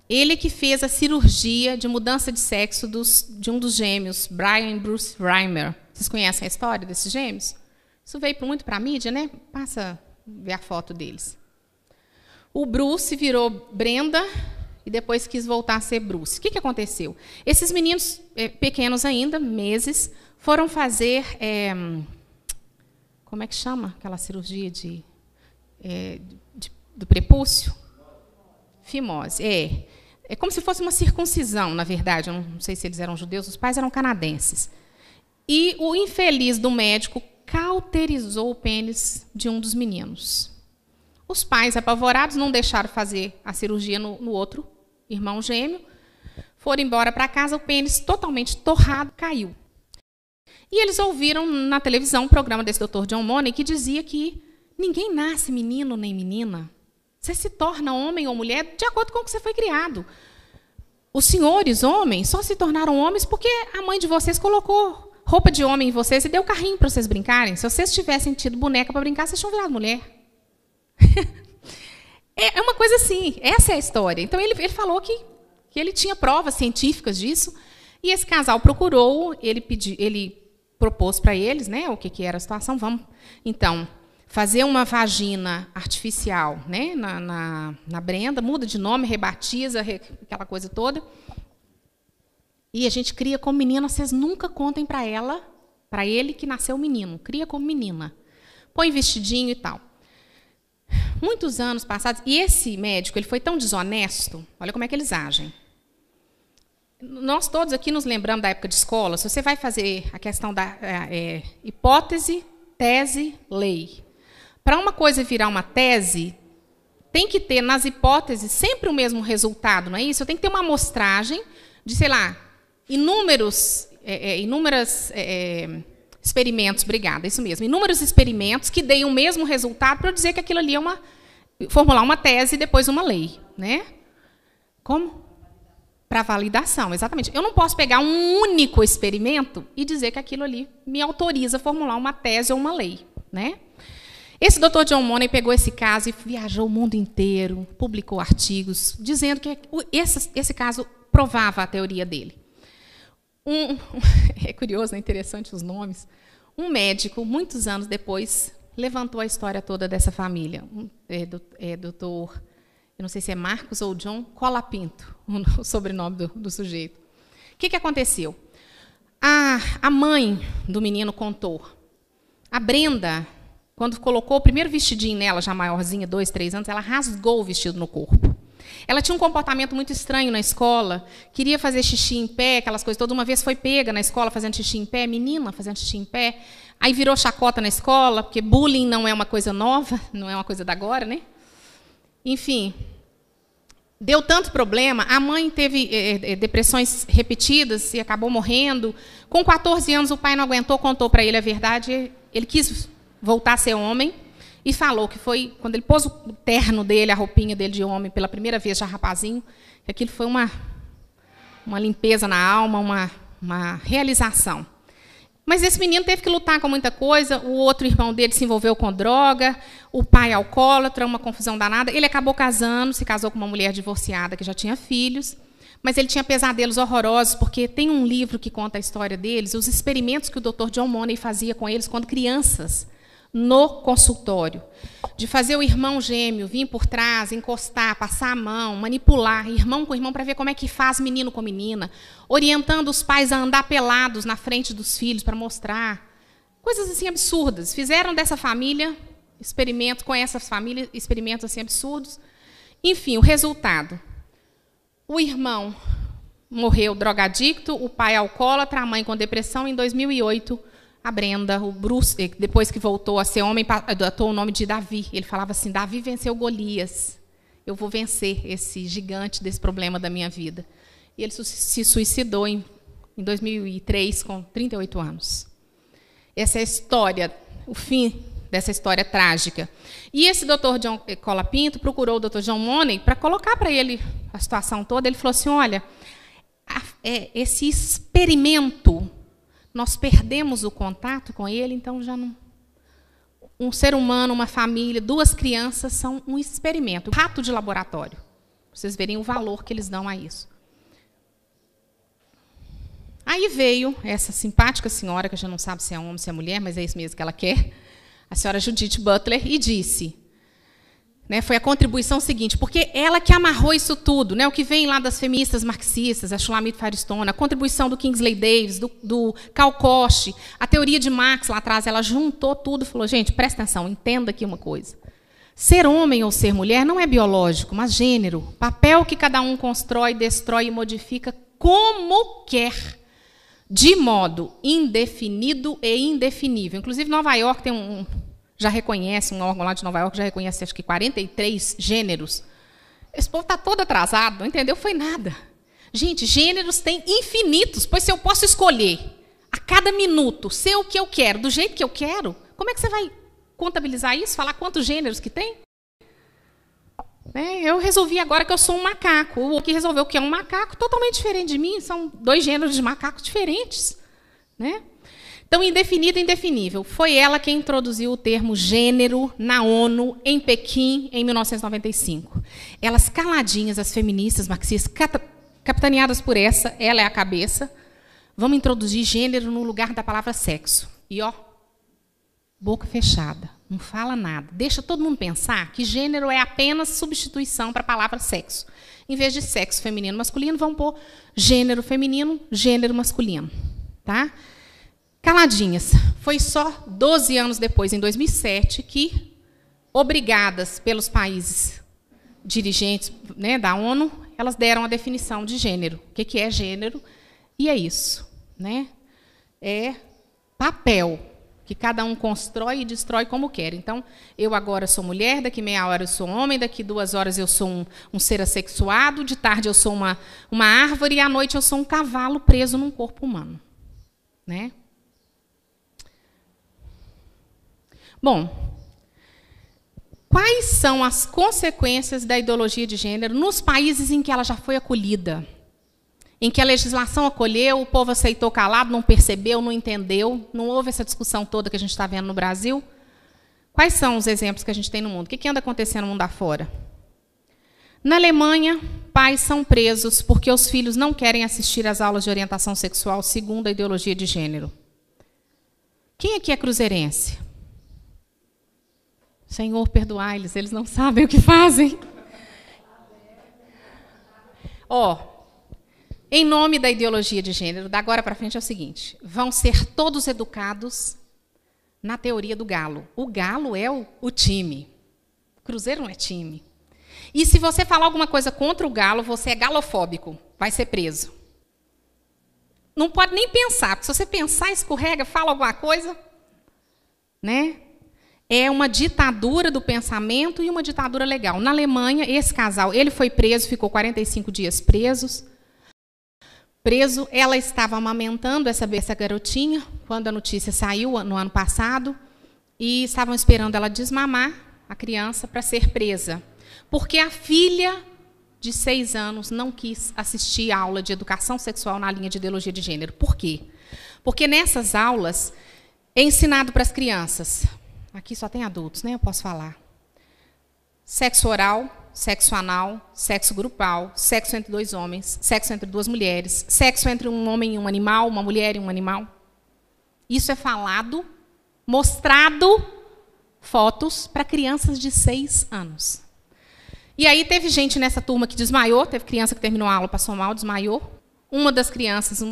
ele que fez a cirurgia de mudança de sexo de um dos gêmeos, Brian e Bruce Reimer. Vocês conhecem a história desses gêmeos? Isso veio muito para a mídia, né? Passa a ver a foto deles. O Bruce virou Brenda e depois quis voltar a ser Bruce. O que aconteceu? Esses meninos, pequenos ainda, meses, foram fazer... como é que chama aquela cirurgia do prepúcio? Fimose. É como se fosse uma circuncisão, na verdade. Eu não sei se eles eram judeus, os pais eram canadenses. E o infeliz do médico cauterizou o pênis de um dos meninos. Os pais, apavorados, não deixaram fazer a cirurgia no outro irmão gêmeo, foram embora para casa, o pênis totalmente torrado caiu. E eles ouviram na televisão um programa desse Dr. John Money que dizia que ninguém nasce menino nem menina. Você se torna homem ou mulher de acordo com o que você foi criado. Os senhores, homens, só se tornaram homens porque a mãe de vocês colocou roupa de homem em vocês e deu carrinho para vocês brincarem. Se vocês tivessem tido boneca para brincar, vocês tinham virado mulher. É uma coisa assim, essa é a história. Então, ele falou que ele tinha provas científicas disso, e esse casal procurou, ele propôs para eles, né, o que era a situação. Vamos, então, fazer uma vagina artificial, né, na Brenda, muda de nome, rebatiza, aquela coisa toda. E a gente cria como menina, vocês nunca contem para ele que nasceu menino. Cria como menina. Põe vestidinho e tal. Muitos anos passados, e esse médico ele foi tão desonesto, olha como é que eles agem. Nós todos aqui nos lembramos da época de escola, se você vai fazer a questão da hipótese, tese, lei. Para uma coisa virar uma tese, tem que ter nas hipóteses sempre o mesmo resultado, não é isso? Tem que ter uma amostragem de, sei lá, inúmeros experimentos, obrigada, isso mesmo. Inúmeros experimentos que deem o mesmo resultado para eu dizer que aquilo ali é formular uma tese e depois uma lei, né? Como? Para validação, exatamente. Eu não posso pegar um único experimento e dizer que aquilo ali me autoriza a formular uma tese ou uma lei, né? Esse Dr. John Money pegou esse caso e viajou o mundo inteiro, publicou artigos dizendo que esse caso provava a teoria dele. É curioso, é interessante os nomes. Um médico, muitos anos depois, levantou a história toda dessa família. Doutor, eu não sei se é Marcos ou John Colapinto, o sobrenome do sujeito. O que aconteceu? A mãe do menino contou. A Brenda, quando colocou o primeiro vestidinho nela, já maiorzinha, 2, 3 anos, ela rasgou o vestido no corpo. Ela tinha um comportamento muito estranho na escola, queria fazer xixi em pé, aquelas coisas todas. Uma vez foi pega na escola fazendo xixi em pé, menina fazendo xixi em pé. Aí virou chacota na escola, porque bullying não é uma coisa nova, não é uma coisa da agora, né? Enfim, deu tanto problema. A mãe teve depressões repetidas e acabou morrendo. Com 14 anos, o pai não aguentou, contou para ele a verdade. Ele quis voltar a ser homem e falou que foi, quando ele pôs o terno dele, a roupinha dele de homem, pela primeira vez, já rapazinho, que aquilo foi uma limpeza na alma, uma realização. Mas esse menino teve que lutar com muita coisa, o outro irmão dele se envolveu com droga, o pai alcoólatra, uma confusão danada. Ele acabou casando, se casou com uma mulher divorciada que já tinha filhos, mas ele tinha pesadelos horrorosos, porque tem um livro que conta a história deles, os experimentos que o Dr. John Money fazia com eles quando crianças, no consultório, de fazer o irmão gêmeo vir por trás, encostar, passar a mão, manipular, irmão com irmão, para ver como é que faz menino com menina, orientando os pais a andar pelados na frente dos filhos para mostrar. Coisas assim absurdas. Fizeram dessa família, experimento com essas famílias, experimentos assim absurdos. Enfim, o resultado. O irmão morreu drogadicto, o pai alcoólatra, a mãe com depressão. Em 2008, a Brenda, o Bruce, depois que voltou a ser homem, adotou o nome de Davi. Ele falava assim, Davi venceu Golias. Eu vou vencer esse gigante desse problema da minha vida. E ele se suicidou em 2003, com 38 anos. Essa é a história, o fim dessa história trágica. E esse Dr. John Colapinto procurou o Dr. John Money para colocar para ele a situação toda. Ele falou assim, olha, esse experimento, nós perdemos o contato com ele, então já não... Um ser humano, uma família, 2 crianças são um experimento, um rato de laboratório. Vocês verem o valor que eles dão a isso. Aí veio essa simpática senhora, que a gente não sabe se é homem ou se é mulher, mas é isso mesmo que ela quer, a senhora Judith Butler, e disse, né, foi a contribuição seguinte, porque ela que amarrou isso tudo, né, o que vem lá das feministas marxistas, a Shulamit Firestone, a contribuição do Kingsley Davis, do Karl Koch, a teoria de Marx lá atrás, ela juntou tudo e falou, gente, presta atenção, entenda aqui uma coisa. Ser homem ou ser mulher não é biológico, mas gênero, papel que cada um constrói, destrói e modifica como quer, de modo indefinido e indefinível. Inclusive, Nova York tem já reconhece, um órgão lá de Nova York já reconhece, acho que 43 gêneros. Esse povo está todo atrasado, não entendeu? Foi nada. Gente, gêneros tem infinitos, pois se eu posso escolher a cada minuto ser o que eu quero, do jeito que eu quero, como é que você vai contabilizar isso, falar quantos gêneros que tem? Eu resolvi agora que eu sou um macaco. O que resolveu que é um macaco totalmente diferente de mim. São 2 gêneros de macacos diferentes. Né? Então, indefinido e indefinível. Foi ela quem introduziu o termo gênero na ONU, em Pequim, em 1995. Elas caladinhas, as feministas marxistas, capitaneadas por ela é a cabeça, vamos introduzir gênero no lugar da palavra sexo. E, ó, boca fechada. Não fala nada. Deixa todo mundo pensar que gênero é apenas substituição para a palavra sexo. Em vez de sexo feminino e masculino, vamos pôr gênero feminino, gênero masculino. Tá? Caladinhas. Foi só 12 anos depois, em 2007, que, obrigadas pelos países dirigentes, né, da ONU, elas deram a definição de gênero. O que é gênero? E é isso. Né? É papel que cada um constrói e destrói como quer. Então, eu agora sou mulher, daqui meia hora eu sou homem, daqui 2 horas eu sou um ser assexuado, de tarde eu sou uma árvore e à noite eu sou um cavalo preso num corpo humano. Né? Bom, quais são as consequências da ideologia de gênero nos países em que ela já foi acolhida? Em que a legislação acolheu, o povo aceitou calado, não percebeu, não entendeu, não houve essa discussão toda que a gente está vendo no Brasil. Quais são os exemplos que a gente tem no mundo? O que anda acontecendo no mundo afora? Na Alemanha, pais são presos porque os filhos não querem assistir às aulas de orientação sexual segundo a ideologia de gênero. Quem aqui é cruzeirense? Senhor, perdoai-lhes, eles não sabem o que fazem. Em nome da ideologia de gênero, da agora para frente é o seguinte, vão ser todos educados na teoria do galo. O galo é o time. O Cruzeiro não é time. E se você falar alguma coisa contra o galo, você é galofóbico, vai ser preso. Não pode nem pensar, porque se você pensar, escorrega, fala alguma coisa, né? É uma ditadura do pensamento e uma ditadura legal. Na Alemanha, esse casal, ele foi preso, ficou 45 dias preso, ela estava amamentando essa garotinha, quando a notícia saiu no ano passado, e estavam esperando ela desmamar a criança para ser presa, porque a filha de 6 anos não quis assistir a aula de educação sexual na linha de ideologia de gênero. Por quê? Porque nessas aulas é ensinado para as crianças, aqui só tem adultos, né? Eu posso falar. Sexo oral, sexo anal, sexo grupal, sexo entre 2 homens, sexo entre 2 mulheres, sexo entre um homem e um animal, uma mulher e um animal. Isso é falado, mostrado, fotos para crianças de 6 anos. E aí teve gente nessa turma que desmaiou, teve criança que terminou a aula, passou mal, desmaiou. Uma das crianças,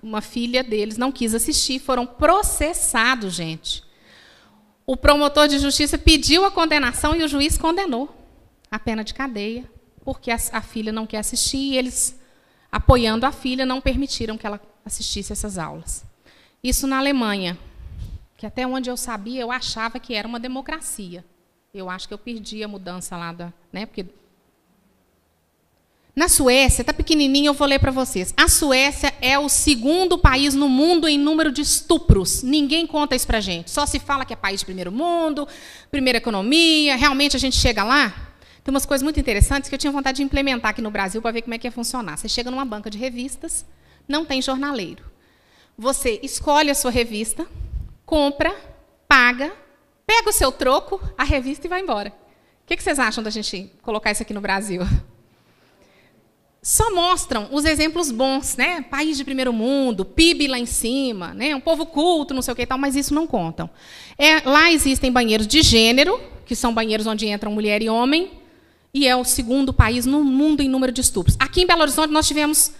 uma filha deles, não quis assistir, foram processados, gente. O promotor de justiça pediu a condenação e o juiz condenou a pena de cadeia, porque a filha não quer assistir e eles, apoiando a filha, não permitiram que ela assistisse essas aulas. Isso na Alemanha, que até onde eu sabia, eu achava que era uma democracia. Eu acho que eu perdi a mudança lá da... Né, porque na Suécia, está pequenininho, eu vou ler para vocês. A Suécia é o 2º país no mundo em número de estupros. Ninguém conta isso para a gente. Só se fala que é país de primeiro mundo, primeira economia. Realmente a gente chega lá, tem umas coisas muito interessantes que eu tinha vontade de implementar aqui no Brasil para ver como é que ia funcionar. Você chega numa banca de revistas, não tem jornaleiro. Você escolhe a sua revista, compra, paga, pega o seu troco, a revista e vai embora. O que vocês acham da gente colocar isso aqui no Brasil? Só mostram os exemplos bons, né? País de primeiro mundo, PIB lá em cima, né? Um povo culto, não sei o que e tal, mas isso não contam. Lá existem banheiros de gênero, que são banheiros onde entram mulher e homem, e é o 2º país no mundo em número de estupros. Aqui em Belo Horizonte nós tivemos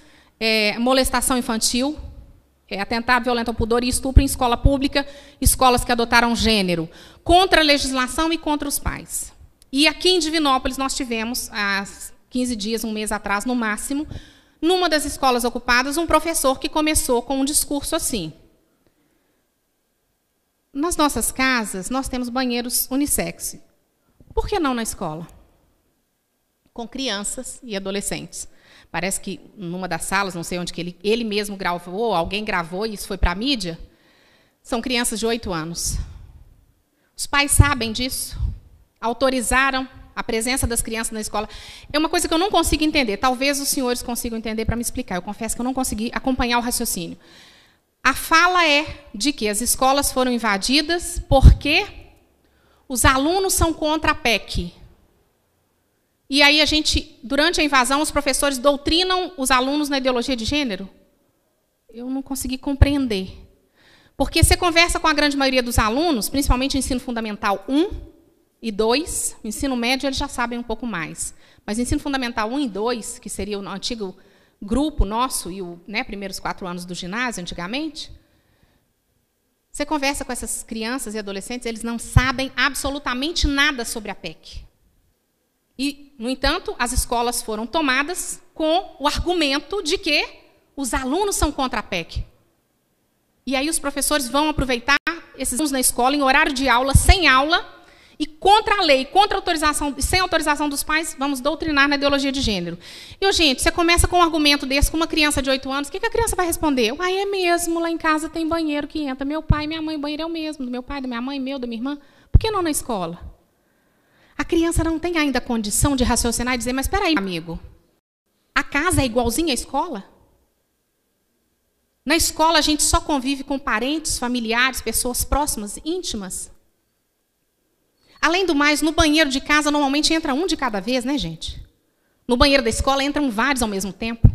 molestação infantil, atentado violento ao pudor e estupro em escola pública, escolas que adotaram gênero, contra a legislação e contra os pais. E aqui em Divinópolis nós tivemos, há 15 dias, um mês atrás, no máximo, numa das escolas ocupadas, um professor que começou com um discurso assim. Nas nossas casas, nós temos banheiros unissex. Por que não na escola? Com crianças e adolescentes. Parece que numa das salas, não sei onde que ele mesmo gravou, alguém gravou e isso foi para a mídia, são crianças de 8 anos. Os pais sabem disso, autorizaram a presença das crianças na escola. É uma coisa que eu não consigo entender. Talvez os senhores consigam entender para me explicar. Eu confesso que eu não consegui acompanhar o raciocínio. A fala é de que as escolas foram invadidas porque os alunos são contra a PEC. E aí durante a invasão, os professores doutrinam os alunos na ideologia de gênero? Eu não consegui compreender. Porque você conversa com a grande maioria dos alunos, principalmente ensino fundamental 1 e 2, ensino médio eles já sabem um pouco mais. Mas ensino fundamental 1 e 2, que seria o antigo grupo nosso, e os primeiros 4 anos do ginásio, antigamente, você conversa com essas crianças e adolescentes, eles não sabem absolutamente nada sobre a PEC. E, no entanto, as escolas foram tomadas com o argumento de que os alunos são contra a PEC. E aí os professores vão aproveitar esses alunos na escola, em horário de aula, sem aula, e contra a lei, contra a autorização, sem autorização dos pais, vamos doutrinar na ideologia de gênero. E, gente, você começa com um argumento desse com uma criança de 8 anos, o que a criança vai responder? Ah, é mesmo, lá em casa tem banheiro que entra. Meu pai e minha mãe, o banheiro é o mesmo, do meu pai, da minha mãe, meu, da minha irmã. Por que não na escola? A criança não tem ainda condição de raciocinar e dizer, mas espera aí, amigo, a casa é igualzinha à escola? Na escola a gente só convive com parentes, familiares, pessoas próximas, íntimas. Além do mais, no banheiro de casa normalmente entra um de cada vez, né, gente? No banheiro da escola entram vários ao mesmo tempo.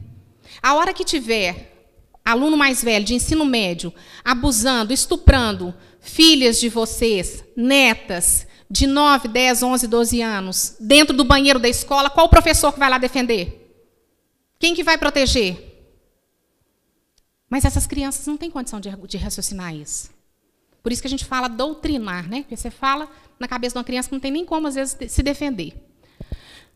A hora que tiver aluno mais velho, de ensino médio, abusando, estuprando filhas de vocês, netas, de 9, 10, 11, 12 anos, dentro do banheiro da escola, qual o professor que vai lá defender? Quem que vai proteger? Mas essas crianças não têm condição de raciocinar isso. Por isso que a gente fala doutrinar, né? Porque você fala na cabeça de uma criança que não tem nem como, às vezes, se defender.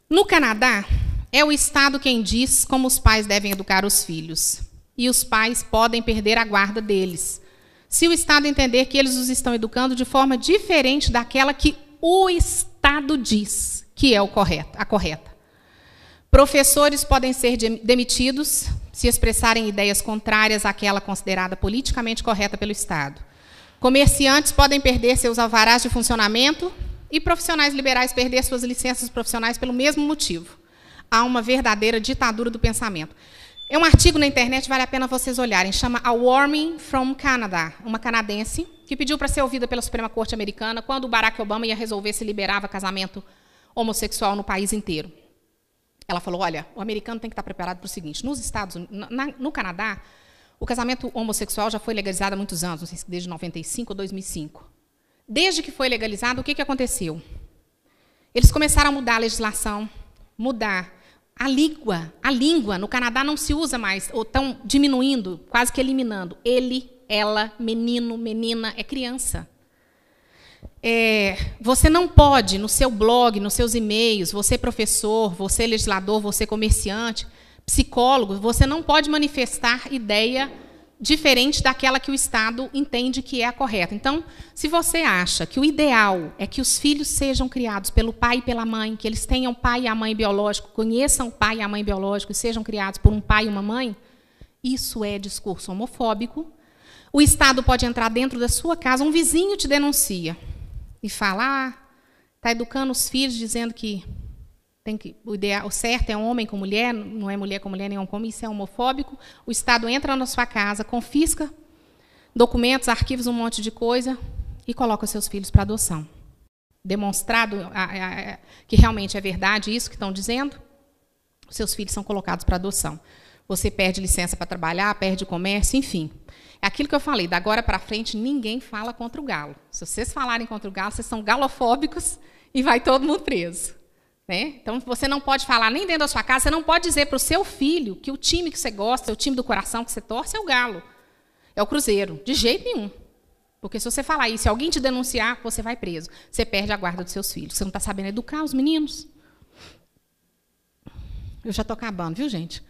No Canadá, é o Estado quem diz como os pais devem educar os filhos. E os pais podem perder a guarda deles, se o Estado entender que eles os estão educando de forma diferente daquela que o Estado diz que é a correta. Professores podem ser demitidos se expressarem ideias contrárias àquela considerada politicamente correta pelo Estado. Comerciantes podem perder seus alvarás de funcionamento e profissionais liberais perder suas licenças profissionais pelo mesmo motivo. Há uma verdadeira ditadura do pensamento. É um artigo na internet, vale a pena vocês olharem, chama A Woman from Canada, uma canadense, que pediu para ser ouvida pela Suprema Corte americana quando o Barack Obama ia resolver se liberava casamento homossexual no país inteiro. Ela falou, olha, o americano tem que estar preparado para o seguinte, nos Estados Unidos, no Canadá, o casamento homossexual já foi legalizado há muitos anos, não sei se desde 95 ou 2005. Desde que foi legalizado, o que aconteceu? Eles começaram a mudar a legislação, mudar a língua no Canadá não se usa mais, ou estão diminuindo, quase que eliminando. Ele, ela, menino, menina, é criança. Você não pode, no seu blog, nos seus e-mails, você professor, você legislador, você comerciante, psicólogo, você não pode manifestar ideia diferente daquela que o Estado entende que é a correta. Então, se você acha que o ideal é que os filhos sejam criados pelo pai e pela mãe, que eles tenham o pai e a mãe biológico, conheçam o pai e a mãe biológico e sejam criados por um pai e uma mãe, isso é discurso homofóbico. O Estado pode entrar dentro da sua casa, um vizinho te denuncia e fala, está educando os filhos dizendo que o certo é homem com mulher, não é mulher com mulher, nem homem com homem, isso é homofóbico. O Estado entra na sua casa, confisca documentos, arquivos, um monte de coisa e coloca os seus filhos para adoção. Demonstrado que realmente é verdade isso que estão dizendo, os seus filhos são colocados para adoção. Você perde licença para trabalhar, perde comércio, enfim. É aquilo que eu falei, da agora para frente ninguém fala contra o galo. Se vocês falarem contra o galo, vocês são galofóbicos e vai todo mundo preso. Então, você não pode falar nem dentro da sua casa, você não pode dizer para o seu filho que o time que você gosta, o time do coração que você torce é o Galo, é o Cruzeiro, de jeito nenhum. Porque se você falar isso, se alguém te denunciar, você vai preso. Você perde a guarda dos seus filhos. Você não está sabendo educar os meninos? Eu já estou acabando, viu, gente?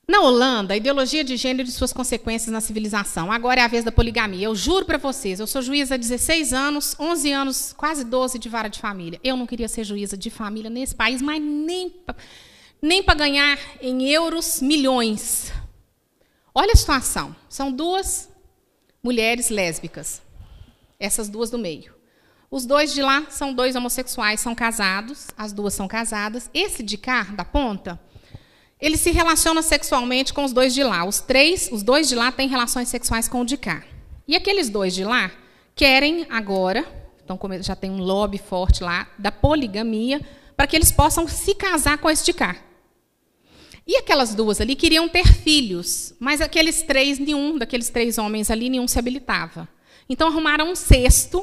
Na Holanda, a ideologia de gênero e suas consequências na civilização. Agora é a vez da poligamia. Eu juro para vocês, eu sou juíza há 16 anos, 11 anos, quase 12 de vara de família. Eu não queria ser juíza de família nesse país, mas nem para ganhar em euros milhões. Olha a situação. São duas mulheres lésbicas. Essas duas do meio. Os dois de lá são dois homossexuais, são casados. As duas são casadas. Esse de cá, da ponta, ele se relaciona sexualmente com os dois de lá. Os dois de lá têm relações sexuais com o de cá. E aqueles dois de lá querem agora, então já tem um lobby forte lá, da poligamia, para que eles possam se casar com esse de cá. E aquelas duas ali queriam ter filhos, mas nenhum daqueles três homens ali, nenhum se habilitava. Então arrumaram um cesto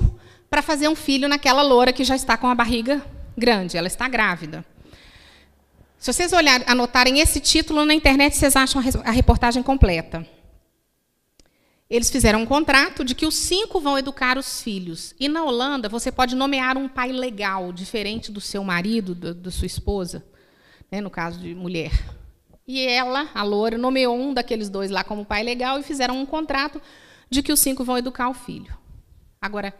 para fazer um filho naquela loura que já está com a barriga grande, ela está grávida. Se vocês anotarem esse título na internet, vocês acham a reportagem completa. Eles fizeram um contrato de que os 5 vão educar os filhos. E na Holanda, você pode nomear um pai legal, diferente do seu marido, da sua esposa, né, no caso de mulher. E ela, a loura, nomeou um daqueles dois lá como pai legal e fizeram um contrato de que os 5 vão educar o filho. Agora,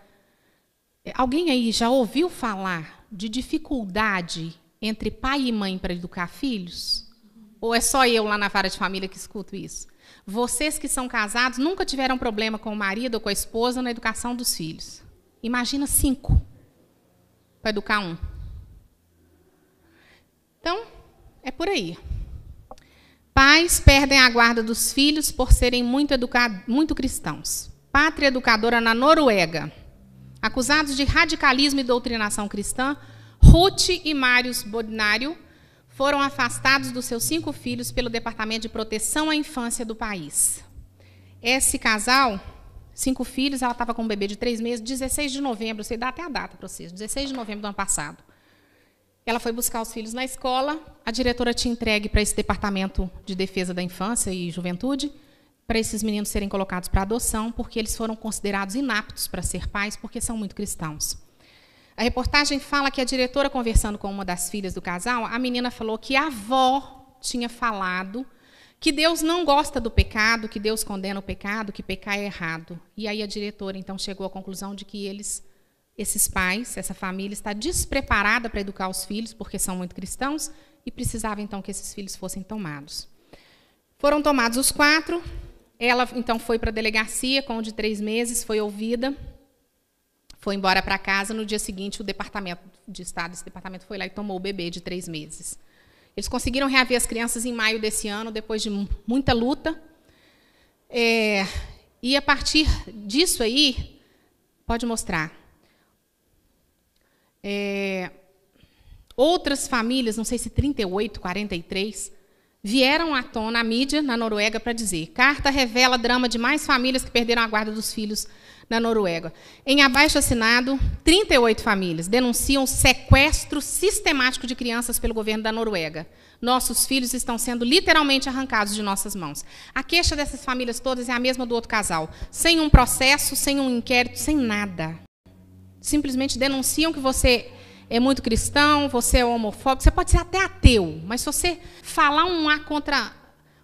alguém aí já ouviu falar de dificuldade entre pai e mãe para educar filhos? Ou é só eu lá na vara de família que escuto isso? Vocês que são casados nunca tiveram problema com o marido ou com a esposa na educação dos filhos. Imagina 5 para educar um. Então, é por aí. Pais perdem a guarda dos filhos por serem muito cristãos. Pátria educadora na Noruega. Acusados de radicalismo e doutrinação cristã, Ruth e Marius Bodnário foram afastados dos seus 5 filhos pelo Departamento de Proteção à Infância do país. Esse casal, 5 filhos, ela estava com um bebê de 3 meses, 16 de novembro, você dá até a data para vocês, 16 de novembro do ano passado. Ela foi buscar os filhos na escola, a diretora tinha entregue para esse Departamento de Defesa da Infância e Juventude, para esses meninos serem colocados para adoção, porque eles foram considerados inaptos para ser pais, porque são muito cristãos. A reportagem fala que a diretora, conversando com uma das filhas do casal, a menina falou que a avó tinha falado que Deus não gosta do pecado, que Deus condena o pecado, que pecar é errado. E aí a diretora, então, chegou à conclusão de que esses pais, essa família, está despreparada para educar os filhos, porque são muito cristãos, e precisava, então, que esses filhos fossem tomados. Foram tomados os 4, Ela, então, foi para a delegacia com de 3 meses, foi ouvida, foi embora para casa. No dia seguinte, o Departamento de Estado, esse departamento foi lá e tomou o bebê de 3 meses. Eles conseguiram reaver as crianças em maio desse ano, depois de muita luta. E a partir disso aí, pode mostrar. Outras famílias, não sei se 38, 43, vieram à tona, à mídia, na Noruega, para dizer: carta revela drama de mais famílias que perderam a guarda dos filhos na Noruega. Em abaixo-assinado, 38 famílias denunciam sequestro sistemático de crianças pelo governo da Noruega. Nossos filhos estão sendo literalmente arrancados de nossas mãos. A queixa dessas famílias todas é a mesma do outro casal. Sem um processo, sem um inquérito, sem nada. Simplesmente denunciam que você é muito cristão, você é homofóbico, você pode ser até ateu, mas se você falar um A contra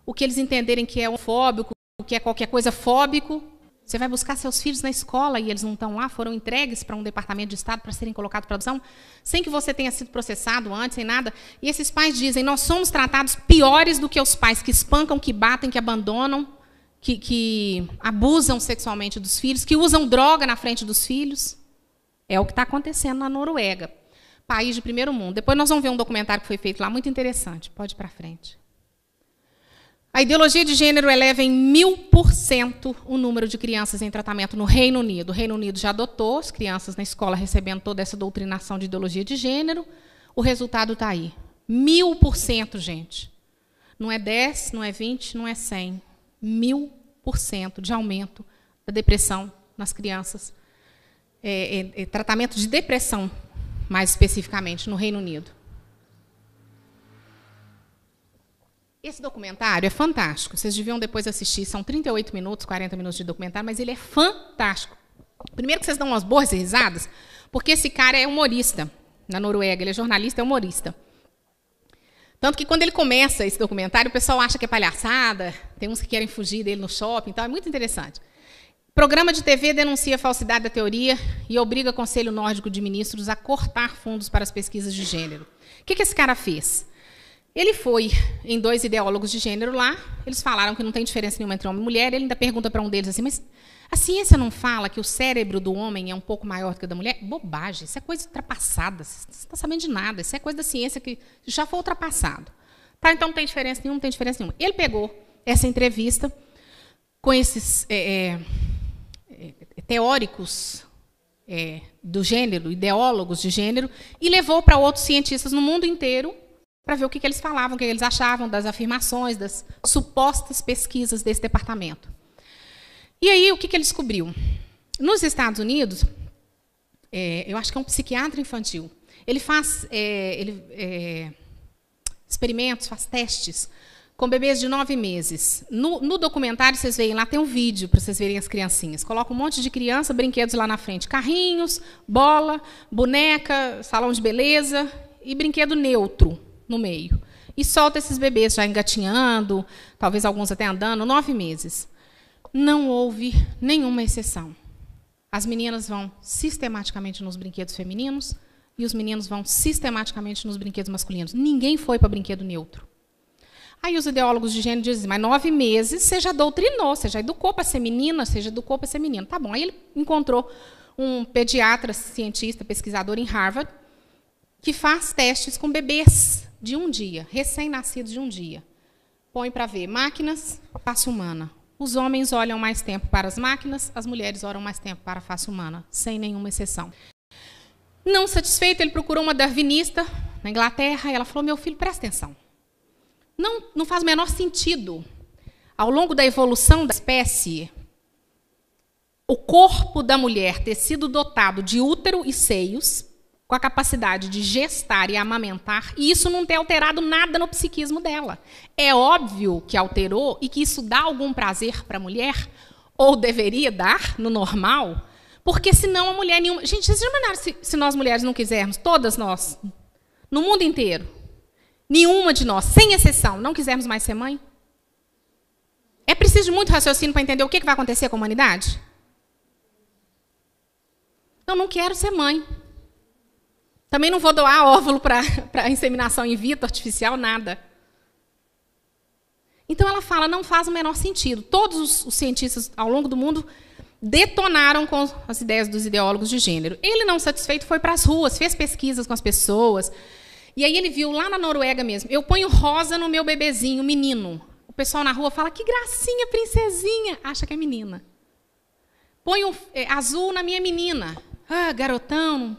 o que eles entenderem que é homofóbico, o que é qualquer coisa fóbico, você vai buscar seus filhos na escola e eles não estão lá, foram entregues para um departamento de Estado para serem colocados para adoção, sem que você tenha sido processado antes, sem nada. E esses pais dizem: nós somos tratados piores do que os pais que espancam, que batem, que abandonam, que abusam sexualmente dos filhos, que usam droga na frente dos filhos. É o que está acontecendo na Noruega, país de primeiro mundo. Depois nós vamos ver um documentário que foi feito lá, muito interessante. Pode ir para frente. A ideologia de gênero eleva em 1000% o número de crianças em tratamento no Reino Unido. O Reino Unido já adotou as crianças na escola recebendo toda essa doutrinação de ideologia de gênero. O resultado está aí. 1000%, gente. Não é 10, não é 20, não é 100. 1000% de aumento da depressão nas crianças. Tratamento de depressão, mais especificamente, no Reino Unido. Esse documentário é fantástico. Vocês deviam depois assistir. São 38 minutos, 40 minutos de documentário, mas ele é fantástico. Primeiro que vocês dão umas boas risadas, porque esse cara é humorista na Noruega. Ele é jornalista, é humorista. Tanto que quando ele começa esse documentário, o pessoal acha que é palhaçada, tem uns que querem fugir dele no shopping, então é muito interessante. Programa de TV denuncia a falsidade da teoria e obriga o Conselho Nórdico de Ministros a cortar fundos para as pesquisas de gênero. O que esse cara fez? Ele foi em 2 ideólogos de gênero lá, eles falaram que não tem diferença nenhuma entre homem e mulher, ele ainda pergunta para um deles assim: mas a ciência não fala que o cérebro do homem é um pouco maior do que o da mulher? Bobagem, isso é coisa ultrapassada, você não está sabendo de nada, isso é coisa da ciência que já foi ultrapassado. Tá, então não tem diferença nenhuma, não tem diferença nenhuma. Ele pegou essa entrevista com esses teóricos do gênero, ideólogos de gênero, e levou para outros cientistas no mundo inteiro para ver o que eles falavam, o que eles achavam das afirmações, das supostas pesquisas desse departamento. E aí, o que ele descobriu? Nos Estados Unidos, eu acho que é um psiquiatra infantil, ele faz experimentos, faz testes com bebês de 9 meses. No documentário, vocês veem lá, tem um vídeo para vocês verem as criancinhas. Coloca um monte de criança, brinquedos lá na frente. Carrinhos, bola, boneca, salão de beleza e brinquedo neutro no meio. E solta esses bebês já engatinhando, talvez alguns até andando, 9 meses. Não houve nenhuma exceção. As meninas vão sistematicamente nos brinquedos femininos e os meninos vão sistematicamente nos brinquedos masculinos. Ninguém foi para brinquedo neutro. Aí os ideólogos de gênero dizem: mas 9 meses você já doutrinou, você já educou para ser menina, você já educou para ser menino. Tá bom. Aí ele encontrou um pediatra, cientista, pesquisador em Harvard, que faz testes com bebês de 1 dia, recém-nascidos de 1 dia. Põe para ver máquinas, face humana. Os homens olham mais tempo para as máquinas, as mulheres olham mais tempo para a face humana, sem nenhuma exceção. Não satisfeito, ele procurou uma darwinista na Inglaterra e ela falou: meu filho, presta atenção. Não faz o menor sentido. Ao longo da evolução da espécie, o corpo da mulher ter sido dotado de útero e seios, com a capacidade de gestar e amamentar, e isso não ter alterado nada no psiquismo dela. É óbvio que alterou e que isso dá algum prazer para a mulher, ou deveria dar, no normal, porque senão a mulher nenhuma... Gente, vocês já imaginaram se nós mulheres não quisermos, todas nós, no mundo inteiro, nenhuma de nós, sem exceção, não quisermos mais ser mãe? É preciso de muito raciocínio para entender o que vai acontecer com a humanidade? Eu não quero ser mãe. Também não vou doar óvulo para inseminação in vitro artificial, nada. Então, ela fala, não faz o menor sentido. Todos os cientistas ao longo do mundo detonaram com as ideias dos ideólogos de gênero. Ele, não satisfeito, foi para as ruas, fez pesquisas com as pessoas. E aí ele viu, lá na Noruega mesmo, eu ponho rosa no meu bebezinho, menino. O pessoal na rua fala, que gracinha, princesinha. Acha que é menina. Ponho azul na minha menina. Ah, garotão,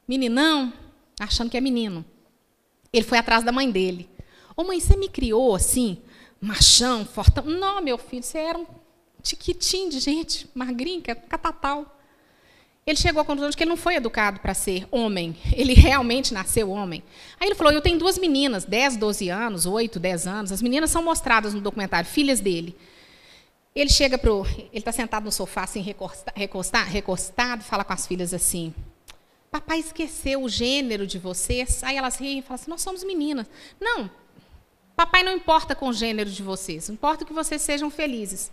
meninão, achando que é menino. Ele foi atrás da mãe dele. Ô, mãe, você me criou assim, machão, fortão? Não, meu filho, você era um tiquitinho de gente, magrinho, catatal. Ele chegou à conclusão de que ele não foi educado para ser homem. Ele realmente nasceu homem. Aí ele falou, eu tenho 2 meninas, 10, 12 anos, 8, 10 anos. As meninas são mostradas no documentário, filhas dele. Ele chega ele está sentado no sofá, assim, recostado, fala com as filhas assim, papai esqueceu o gênero de vocês? Aí elas riem e falam assim, nós somos meninas. Não, papai não importa com o gênero de vocês, importa que vocês sejam felizes.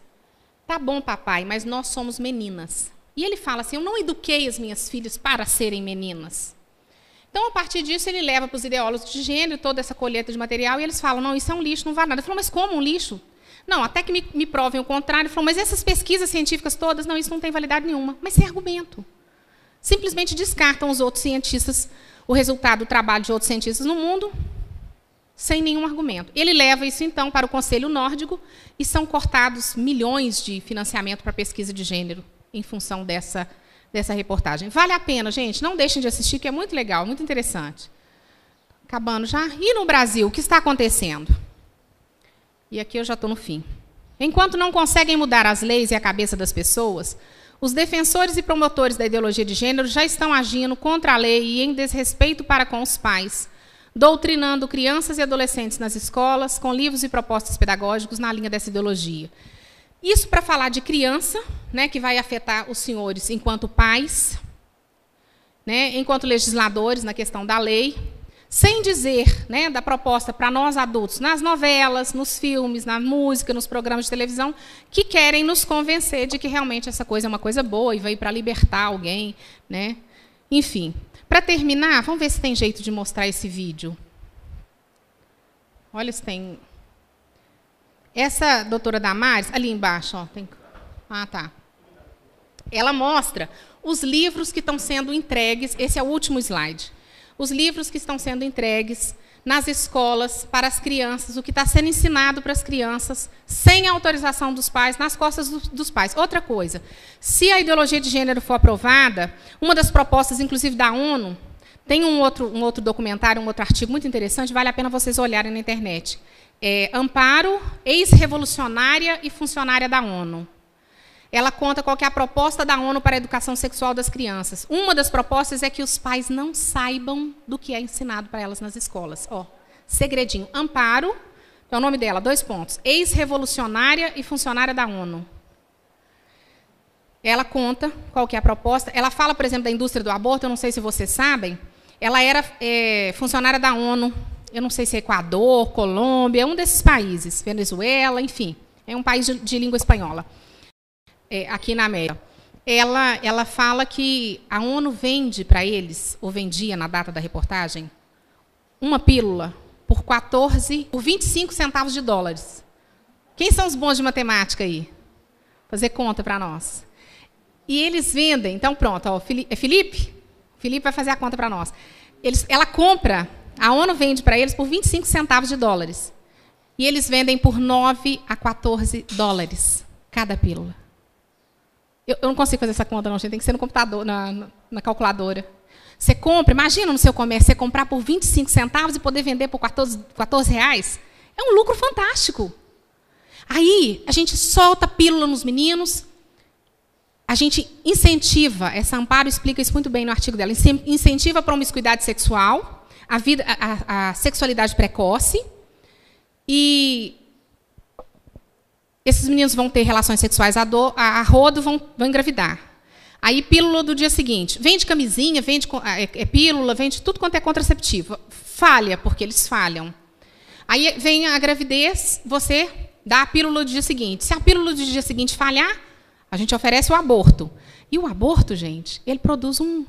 Tá bom, papai, mas nós somos meninas. E ele fala assim, eu não eduquei as minhas filhas para serem meninas. Então, a partir disso, ele leva para os ideólogos de gênero toda essa colheita de material e eles falam, não, isso é um lixo, não vale nada. Ele falou, mas como um lixo? Não, até que me provem o contrário. Ele falou, mas essas pesquisas científicas todas, não, isso não tem validade nenhuma. Mas sem argumento. Simplesmente descartam os outros cientistas, o resultado do trabalho de outros cientistas no mundo, sem nenhum argumento. Ele leva isso, então, para o Conselho Nórdico e são cortados milhões de financiamento para pesquisa de gênero em função dessa reportagem. Vale a pena, gente, não deixem de assistir, que é muito legal, muito interessante. Acabando já. E no Brasil, o que está acontecendo? E aqui eu já estou no fim. Enquanto não conseguem mudar as leis e a cabeça das pessoas, os defensores e promotores da ideologia de gênero já estão agindo contra a lei e em desrespeito para com os pais, doutrinando crianças e adolescentes nas escolas, com livros e propostas pedagógicos na linha dessa ideologia. Isso para falar de criança, né, que vai afetar os senhores enquanto pais, né, enquanto legisladores na questão da lei, sem dizer, né, da proposta para nós adultos, nas novelas, nos filmes, na música, nos programas de televisão, que querem nos convencer de que realmente essa coisa é uma coisa boa e veio para libertar alguém, né? Enfim, para terminar, vamos ver se tem jeito de mostrar esse vídeo. Olha se tem. Essa doutora Damares, ali embaixo, ó, tem. Ah, tá. Ela mostra os livros que estão sendo entregues. Esse é o último slide. Os livros que estão sendo entregues nas escolas para as crianças, o que está sendo ensinado para as crianças, sem autorização dos pais, nas costas dos pais. Outra coisa, se a ideologia de gênero for aprovada, uma das propostas, inclusive da ONU, tem um outro documentário, um outro artigo muito interessante, vale a pena vocês olharem na internet. Amparo, ex-revolucionária e funcionária da ONU. Ela conta qual que é a proposta da ONU para a educação sexual das crianças. Uma das propostas é que os pais não saibam do que é ensinado para elas nas escolas. Ó, segredinho. Amparo, é o nome dela, 2 pontos. Ex-revolucionária e funcionária da ONU. Ela conta qual que é a proposta. Ela fala, por exemplo, da indústria do aborto, eu não sei se vocês sabem. Ela era funcionária da ONU, eu não sei se é Equador, Colômbia, é um desses países, Venezuela, enfim. É um país de língua espanhola. Aqui na América. Ela fala que a ONU vende para eles, ou vendia na data da reportagem, uma pílula por 25 centavos de dólares. Quem são os bons de matemática aí? Fazer conta para nós. E eles vendem, então pronto, ó, Felipe? Felipe vai fazer a conta para nós. Ela compra, a ONU vende para eles por 25 centavos de dólares. E eles vendem por 9 a 14 dólares cada pílula. Eu não consigo fazer essa conta, não, gente. Tem que ser no computador, na calculadora. Você compra, imagina no seu comércio, você comprar por 25 centavos e poder vender por 14 reais. É um lucro fantástico. Aí, a gente solta pílula nos meninos, a gente incentiva, essa Amparo explica isso muito bem no artigo dela, incentiva a promiscuidade sexual, a sexualidade precoce, e esses meninos vão ter relações sexuais a rodo, vão engravidar. Aí, pílula do dia seguinte. Vende camisinha, vende pílula, vende tudo quanto é contraceptivo. Falha, porque eles falham. Aí vem a gravidez, você dá a pílula do dia seguinte. Se a pílula do dia seguinte falhar, a gente oferece o aborto. E o aborto, gente, ele produz um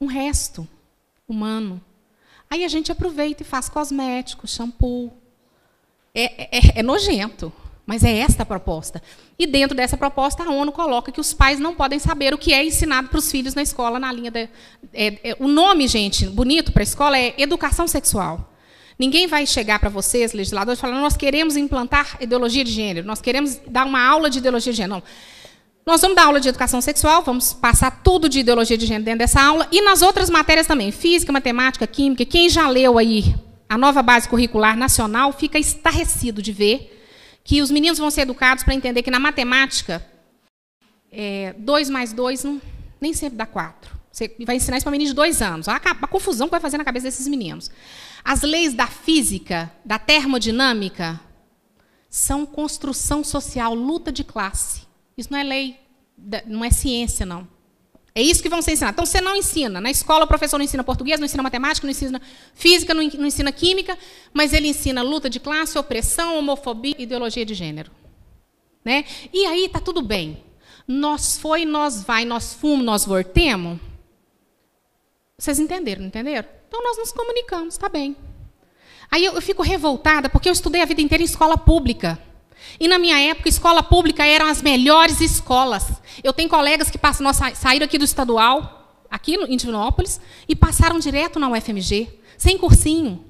resto humano. Aí a gente aproveita e faz cosmético, shampoo. É nojento, mas é esta a proposta. E dentro dessa proposta, a ONU coloca que os pais não podem saber o que é ensinado para os filhos na escola, na linha da... o nome, gente, bonito para a escola é educação sexual. Ninguém vai chegar para vocês, legisladores, falando nós queremos implantar ideologia de gênero, nós queremos dar uma aula de ideologia de gênero. Não. Nós vamos dar aula de educação sexual, vamos passar tudo de ideologia de gênero dentro dessa aula, e nas outras matérias também, física, matemática, química. Quem já leu aí a nova base curricular nacional fica estarrecido de ver que os meninos vão ser educados para entender que na matemática, 2 mais 2 nem sempre dá 4. Você vai ensinar isso para menino de 2 anos. A confusão que vai fazer na cabeça desses meninos. As leis da física, da termodinâmica, são construção social, luta de classe. Isso não é lei, não é ciência, não. É isso que vão ser ensinados. Então, você não ensina. Na escola, o professor não ensina português, não ensina matemática, não ensina física, não ensina química, mas ele ensina luta de classe, opressão, homofobia, ideologia de gênero. Né? E aí está tudo bem. Nós foi, nós vai, nós fomos, nós voltemos. Vocês entenderam, não entenderam? Então, nós nos comunicamos, está bem. Aí eu fico revoltada, porque eu estudei a vida inteira em escola pública. E, na minha época, escola pública eram as melhores escolas. Eu tenho colegas que saíram aqui do estadual, aqui em Divinópolis, e passaram direto na UFMG, sem cursinho.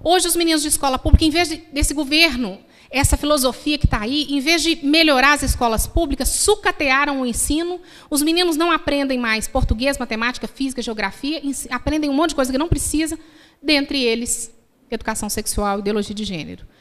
Hoje, os meninos de escola pública, em vez desse governo, essa filosofia que está aí, em vez de melhorar as escolas públicas, sucatearam o ensino. Os meninos não aprendem mais português, matemática, física, geografia, aprendem um monte de coisa que não precisa, dentre eles, educação sexual e ideologia de gênero.